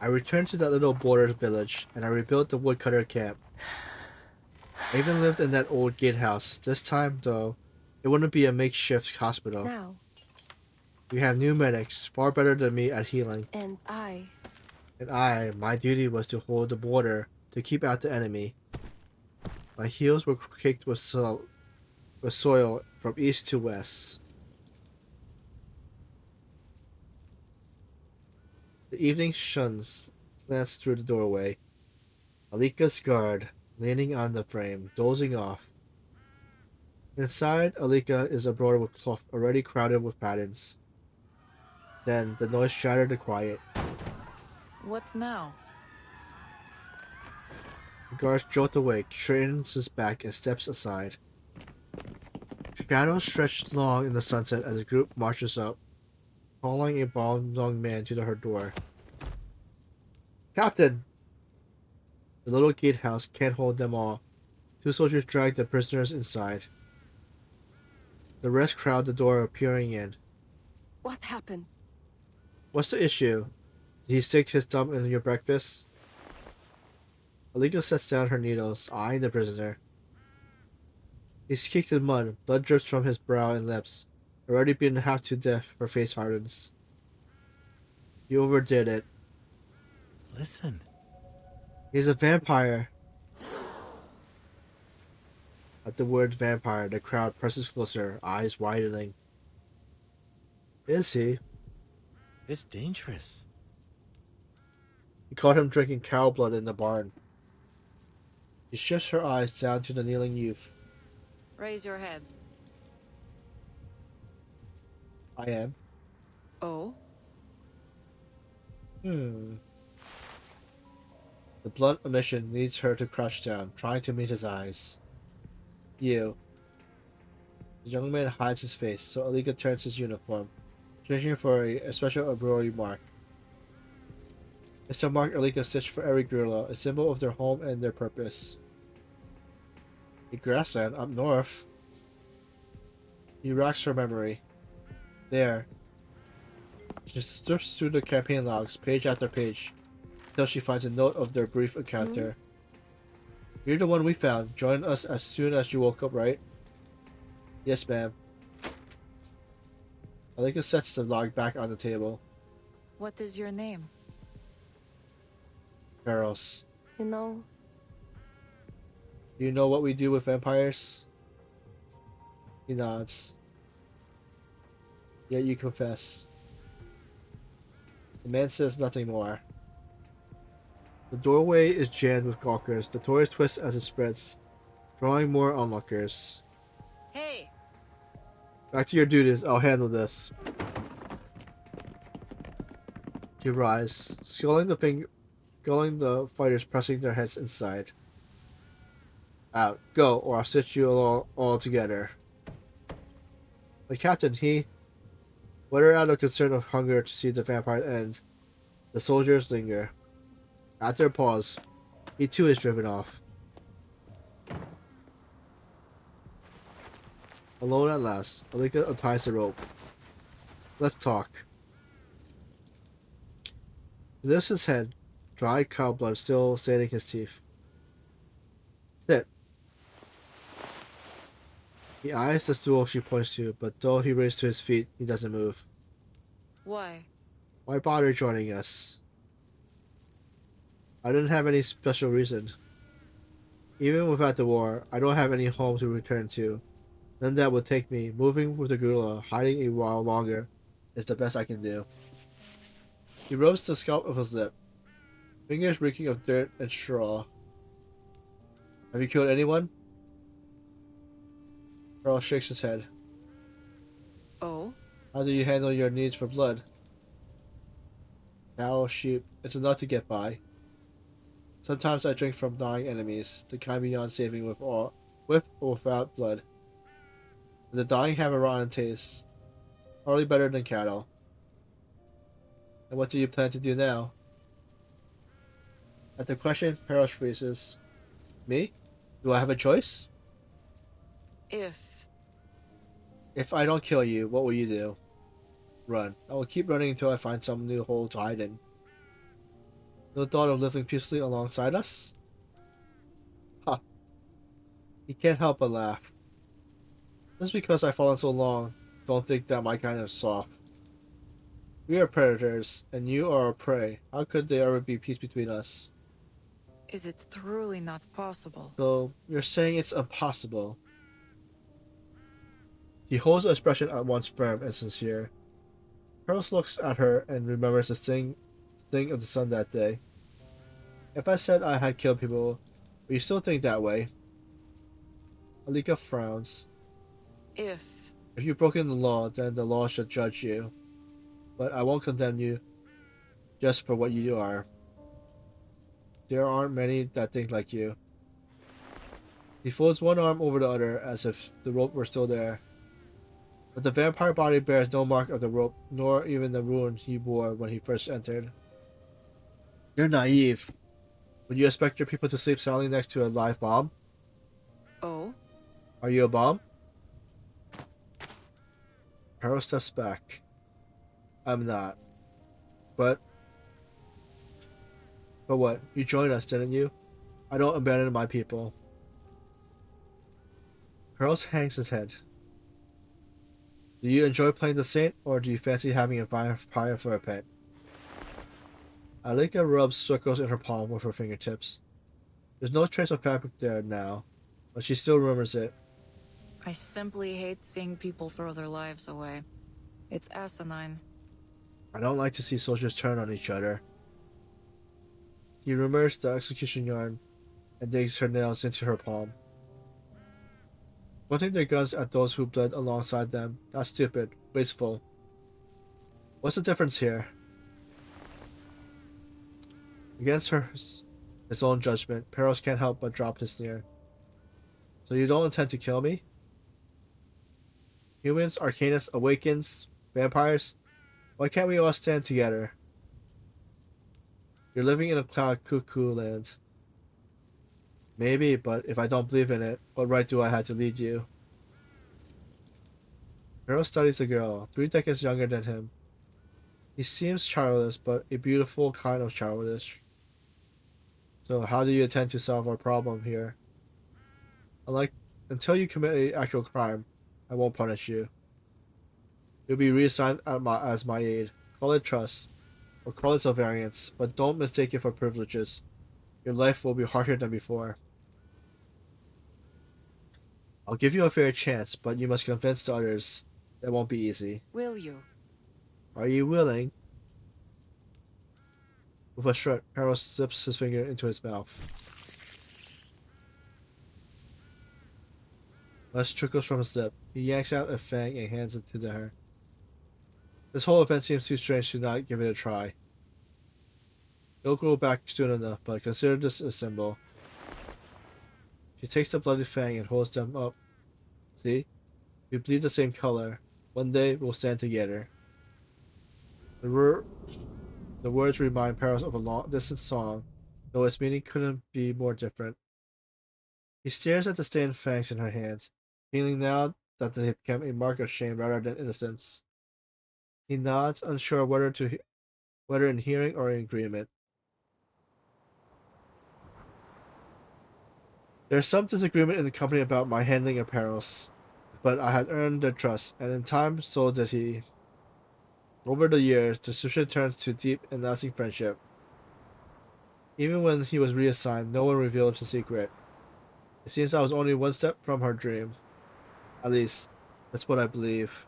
I returned to that little border village, and I rebuilt the woodcutter camp. I even lived in that old gatehouse. This time, though, it wouldn't be a makeshift hospital. Now, We have new medics, far better than me at healing. and My duty was to hold the border, to keep out the enemy. My heels were caked with soil from east to west. The evening sun slants through the doorway. Alika's guard, leaning on the frame, dozing off. Inside, Alika is embroidered with cloth already crowded with patterns. Then the noise shattered the quiet. What now? The guard jolt awake, straightens his back, and steps aside. Shadows stretch long in the sunset as the group marches up, calling a bald young man to her door. Captain! The little gatehouse can't hold them all. Two soldiers drag the prisoners inside. The rest crowd the door, peering in. what happened? What's the issue? Did he stick his thumb in your breakfast? Alika sets down her needles, eyeing the prisoner. He's kicked in mud, blood drips from his brow and lips. Already beaten half to death, her face hardens. You overdid it. Listen. He's a vampire. At the word vampire, the crowd presses closer, eyes widening. Is he? It's dangerous. He caught him drinking cow blood in the barn. She shifts her eyes down to the kneeling youth. Raise your head. I am. Oh? The blunt omission leads her to crouch down, trying to meet his eyes. You. The young man hides his face, so Alika turns his uniform, changing for a special embroidery mark. It's a mark Alika stitched for every guerrilla, a symbol of their home and their purpose. A grassland up north. He racks her memory. There. She strips through the campaign logs, page after page, until she finds a note of their brief encounter. You're the one we found. Join us as soon as you woke up, right? Yes, ma'am. Alika sets the log back on the table. What is your name? Peros. You know, Do you know what we do with vampires? He nods. Yet you confess. The man says nothing more. The doorway is jammed with gawkers. The tourist twists as it spreads, drawing more onlookers. Hey! Back to your duties. I'll handle this. You rise, sculling the fighters pressing their heads inside. Out. Go, or I'll sit you all together. The captain, whether out of concern of hunger to see the vampire end, the soldiers linger. After a pause, he too is driven off. Alone at last, Alika unties the rope. Let's talk. He lifts his head, dried cow blood still staining his teeth. Sit. He eyes the stool she points to, but though he raises to his feet, he doesn't move. Why? Why bother joining us? I didn't have any special reason. Even without the war, I don't have any home to return to. None that would take me. Moving with the gorilla, hiding a while longer, is the best I can do. He rubs the scalp of his lip, fingers reeking of dirt and straw. Have you killed anyone? Carl shakes his head. Oh? How do you handle your needs for blood? Cow, sheep, it's enough to get by. Sometimes I drink from dying enemies, the kind beyond saving with or without blood. And the dying have a rotten taste, hardly better than cattle. And what do you plan to do now? At the question, Peros freezes. Me? Do I have a choice? If I don't kill you, what will you do? Run. I will keep running until I find some new hole to hide in. No thought of living peacefully alongside us? Ha. He can't help but laugh. Just because I've fallen so long, don't think that my kind is soft. We are predators, and you are our prey. How could there ever be peace between us? Is it truly not possible? So, you're saying it's impossible. He holds an expression at once firm and sincere. Pearls looks at her and remembers the sting of the sun that day. If I said I had killed people, would you still think that way? Alika frowns. If you've broken the law, then the law should judge you. But I won't condemn you just for what you are. There aren't many that think like you. He folds one arm over the other as if the rope were still there. But the vampire body bears no mark of the rope, nor even the wound he bore when he first entered. You're naive. Would you expect your people to sleep soundly next to a live bomb? Oh? Are you a bomb? Harold steps back. I'm not. But what? You joined us, didn't you? I don't abandon my people. Harold hangs his head. Do you enjoy playing the saint, or do you fancy having a vampire for a pet? Alika rubs circles in her palm with her fingertips. There's no trace of fabric there now, but she still remembers it. I simply hate seeing people throw their lives away. It's asinine. I don't like to see soldiers turn on each other. He remembers the execution yarn and digs her nails into her palm. Pointing their guns at those who bled alongside them, that's stupid, wasteful. What's the difference here? Against his own judgment, Peros can't help but drop his sneer. So you don't intend to kill me? Humans, Arcanus, Awakens, vampires? Why can't we all stand together? You're living in a cloud cuckoo land. Maybe, but if I don't believe in it, what right do I have to lead you? Harold studies the girl, 3 decades younger than him. He seems childish, but a beautiful kind of childish. So how do you intend to solve our problem here? Unlike, until you commit an actual crime, I won't punish you. You'll be reassigned as my aide. Call it trust, or call it surveillance, but don't mistake it for privileges. Your life will be harsher than before. I'll give you a fair chance, but you must convince the others. That won't be easy. Will you? Are you willing? With a shrug, Harold slips his finger into his mouth. Blood trickles from his lip. He yanks out a fang and hands it to her. This whole event seems too strange to not give it a try. You'll go back soon enough, but consider this a symbol. She takes the bloody fang and holds them up. See? We bleed the same color. One day we'll stand together. The words remind Paris of a long-distance song, though its meaning couldn't be more different. He stares at the stained fangs in her hands, feeling now that they have become a mark of shame rather than innocence. He nods, unsure whether in hearing or in agreement. There's some disagreement in the company about my handling of perils, but I had earned their trust, and in time, so did he. Over the years, the suspicion turns to deep and lasting friendship. Even when he was reassigned, no one revealed his secret. It seems I was only one step from her dream. At least, that's what I believe.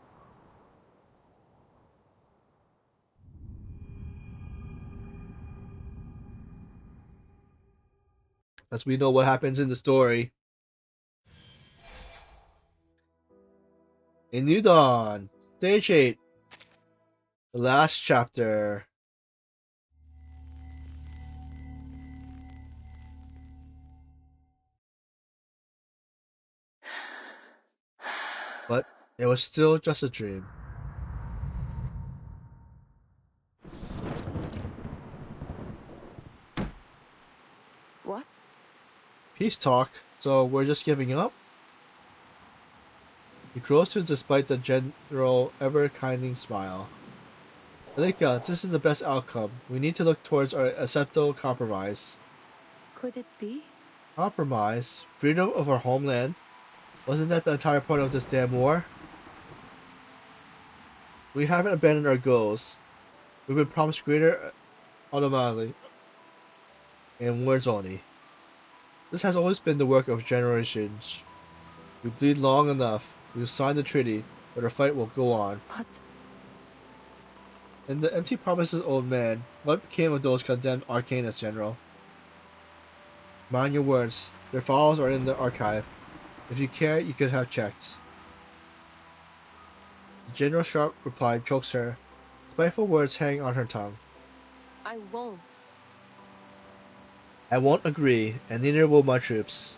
As we know what happens in the story. A New Dawn, Stage 8, the last chapter. But it was still just a dream. What? Peace talk, so we're just giving up? He grows to despite the general ever-kinding smile. Alika, this is the best outcome. We need to look towards our acceptable compromise. Could it be? Compromise? Freedom of our homeland? Wasn't that the entire point of this damn war? We haven't abandoned our goals. We've been promised greater autonomy. In words only. This has always been the work of generations. We bleed long enough. We've signed the treaty, but our fight will go on. But In the empty promises, old man, what became of those condemned arcanists, General? Mind your words. Their files are in the archive. If you care, you could have checked. The General's sharp reply chokes her. Spiteful words hang on her tongue. I won't. I won't agree, and neither will my troops.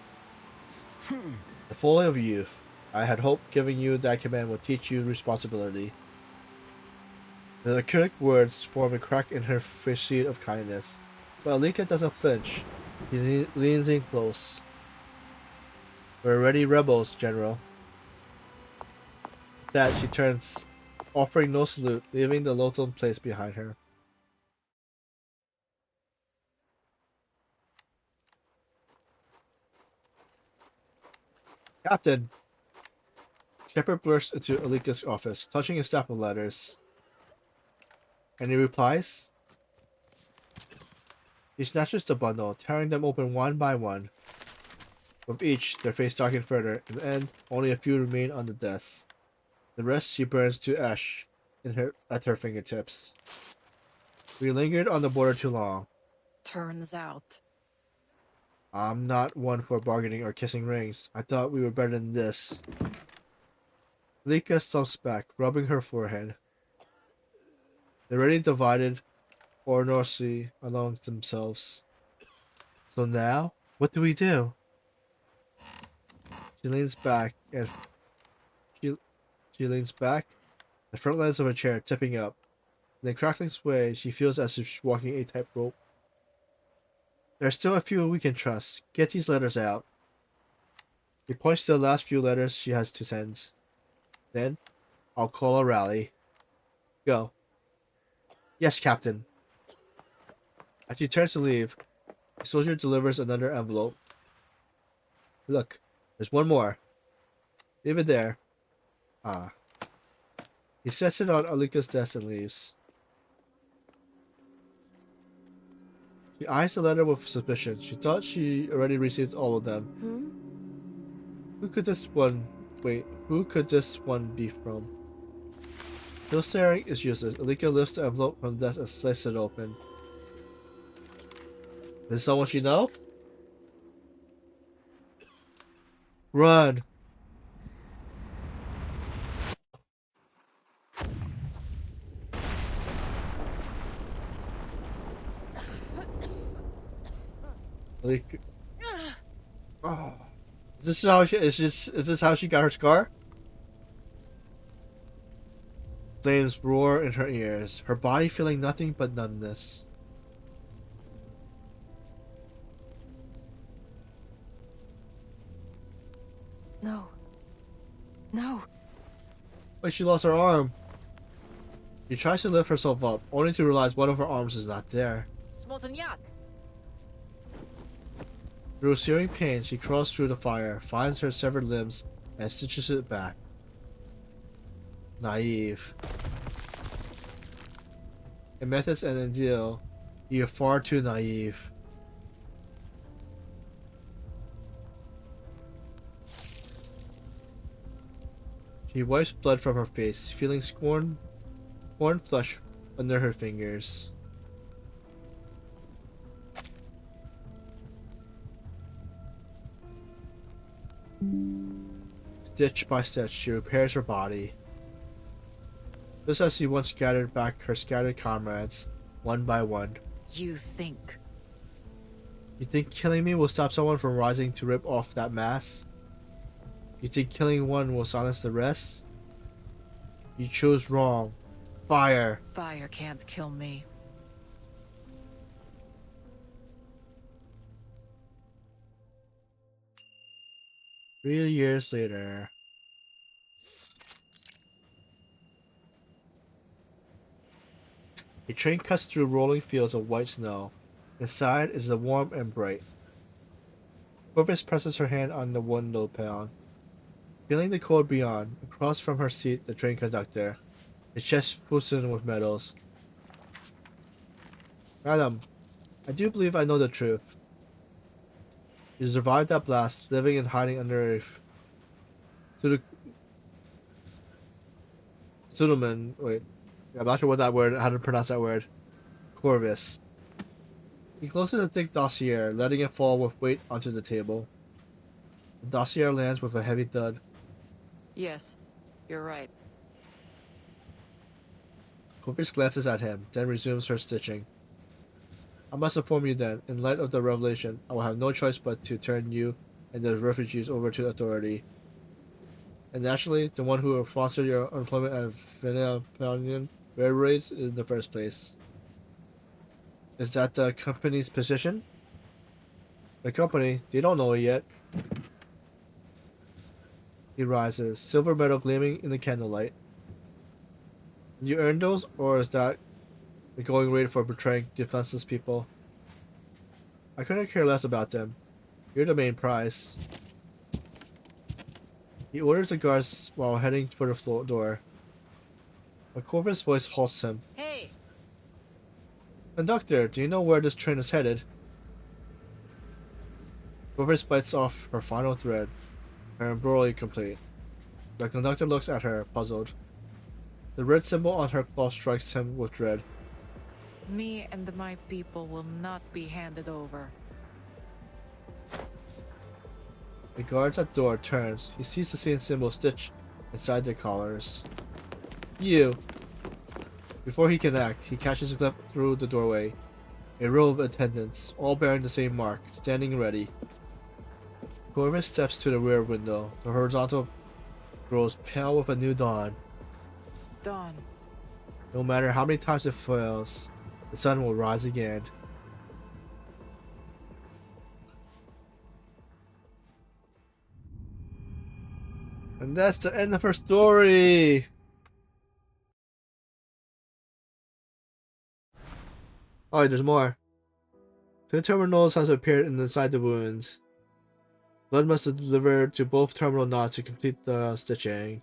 The folly of youth. I had hoped giving you that command would teach you responsibility. The laconic words form a crack in her facade of kindness, but Alika doesn't flinch. He leans in close. We're already rebels, General. With that, she turns, offering no salute, leaving the lonesome place behind her. Captain! Shepard bursts into Alika's office, clutching a stack of letters. Any replies? He snatches the bundle, tearing them open one by one. With each, their face darkened further. In the end, only a few remain on the desk. The rest she burns to ash at her fingertips. We lingered on the border too long. Turns out. I'm not one for bargaining or kissing rings. I thought we were better than this. Lika stumps back, rubbing her forehead. They're already divided, or Norsi among themselves. So now, what do we do? She leans back, and she leans back, the front legs of her chair tipping up. In a crackling sway, she feels as if she's walking a tightrope. There are still a few we can trust. Get these letters out. He points to the last few letters she has to send. Then, I'll call a rally. Go. Yes, Captain. As she turns to leave, a soldier delivers another envelope. Look, there's one more. Leave it there. Ah. He sets it on Alika's desk and leaves. She eyes the letter with suspicion. She thought she already received all of them. Hmm? Who could this one... Wait, who could this one be from? Still staring is useless. Alika lifts the envelope from the desk and slices it open. Is this someone she know? Run! Alika... Oh. Is this how she got her scar? Flames roar in her ears, her body feeling nothing but numbness. No. No. Wait, she lost her arm. She tries to lift herself up, only to realize one of her arms is not there. Through searing pain, she crawls through the fire, finds her severed limbs, and stitches it back. Naive. In methods and ideal, you're far too naive. She wipes blood from her face, feeling torn flesh under her fingers. Stitch by stitch, she repairs her body. Just as she once gathered back her scattered comrades, one by one. You think. You think killing me will stop someone from rising to rip off that mask? You think killing one will silence the rest? You chose wrong. Fire! Fire can't kill me. Three years later. A train cuts through rolling fields of white snow. Inside is warm and bright. Corvus presses her hand on the window pane. Feeling the cold beyond, across from her seat the train conductor, his chest full with medals. Madam, I do believe I know the truth. You survived that blast, living and hiding under a pseudonym. Wait, I'm not sure what that word, how to pronounce that word. Corvus. He closes the thick dossier, letting it fall with weight onto the table. The dossier lands with a heavy thud. Yes, you're right. Corvus glances at him, then resumes her stitching. I must inform you then, in light of the revelation, I will have no choice but to turn you and the refugees over to authority. And naturally, the one who will foster your employment at Venezuelan railways in the first place. Is that the company's position? The company, they don't know it yet. He rises, silver medal gleaming in the candlelight. Did you earn those, or is that the going rate for betraying defenseless people? I couldn't care less about them. You're the main prize. He orders the guards while heading for the floor door. A Corvus voice halts him. Hey! Conductor, do you know where this train is headed? Corvus bites off her final thread, her embroidery complete. The conductor looks at her, puzzled. The red symbol on her cloth strikes him with dread. Me and my people will not be handed over. The guards at the door turns. He sees the same symbol stitched inside their collars. You! Before he can act, he catches a glimpse through the doorway. A row of attendants, all bearing the same mark, standing ready. Corvus steps to the rear window. The horizontal grows pale with a new dawn. Dawn. No matter how many times it fails, the sun will rise again. And that's the end of her story! Oh, there's more. 2 terminals has appeared inside the wound. Blood must be delivered to both terminal knots to complete the stitching.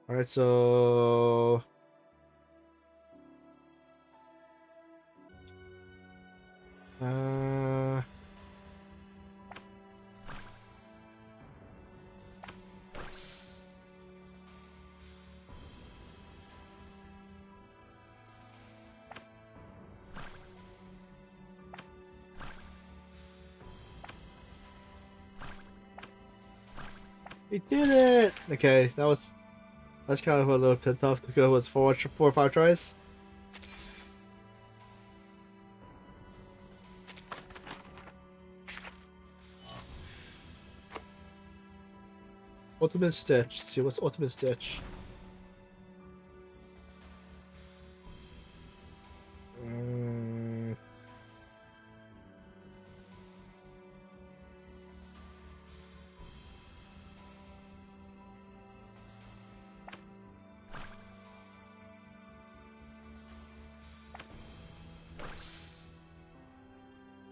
Alright, so... We did it! Okay, that's kind of a little bit tough to go with 4 or 5 tries. Ultimate Stitch. Let's see what's Ultimate Stitch.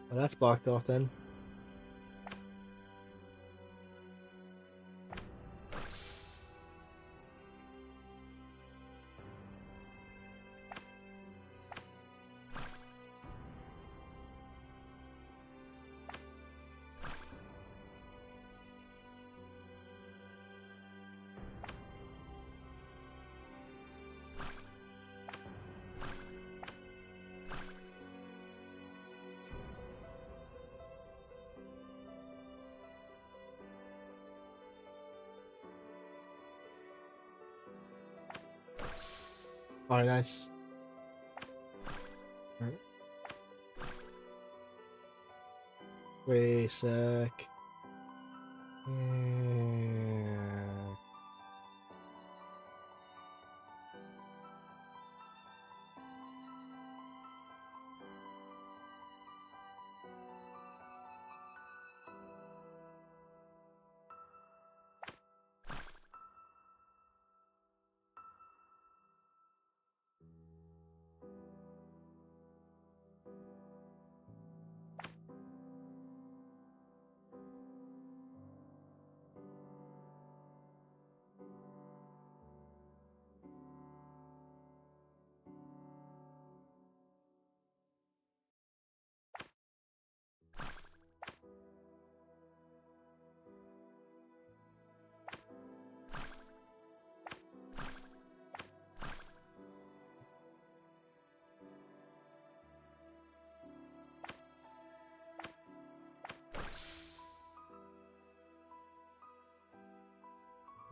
Well, that's blocked off then. Alright, nice. Alright. Wait a sec.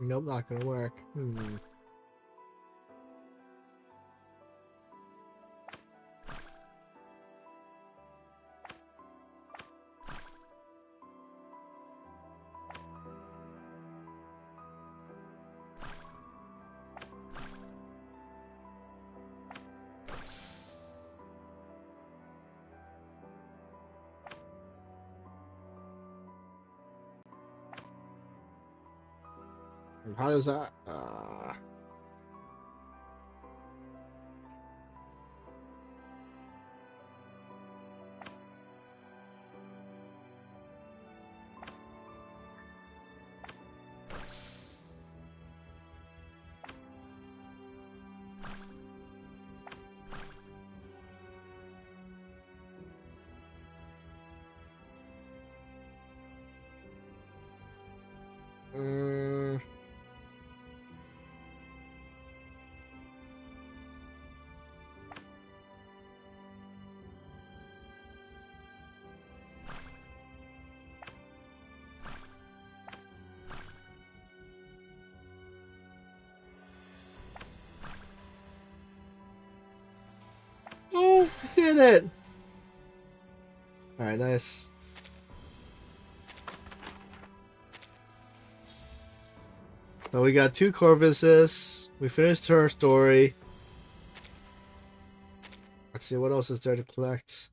Nope, not gonna work. How does that? Oh, I did it! Alright, nice. So we got 2 Corvuses. We finished her story. Let's see, what else is there to collect?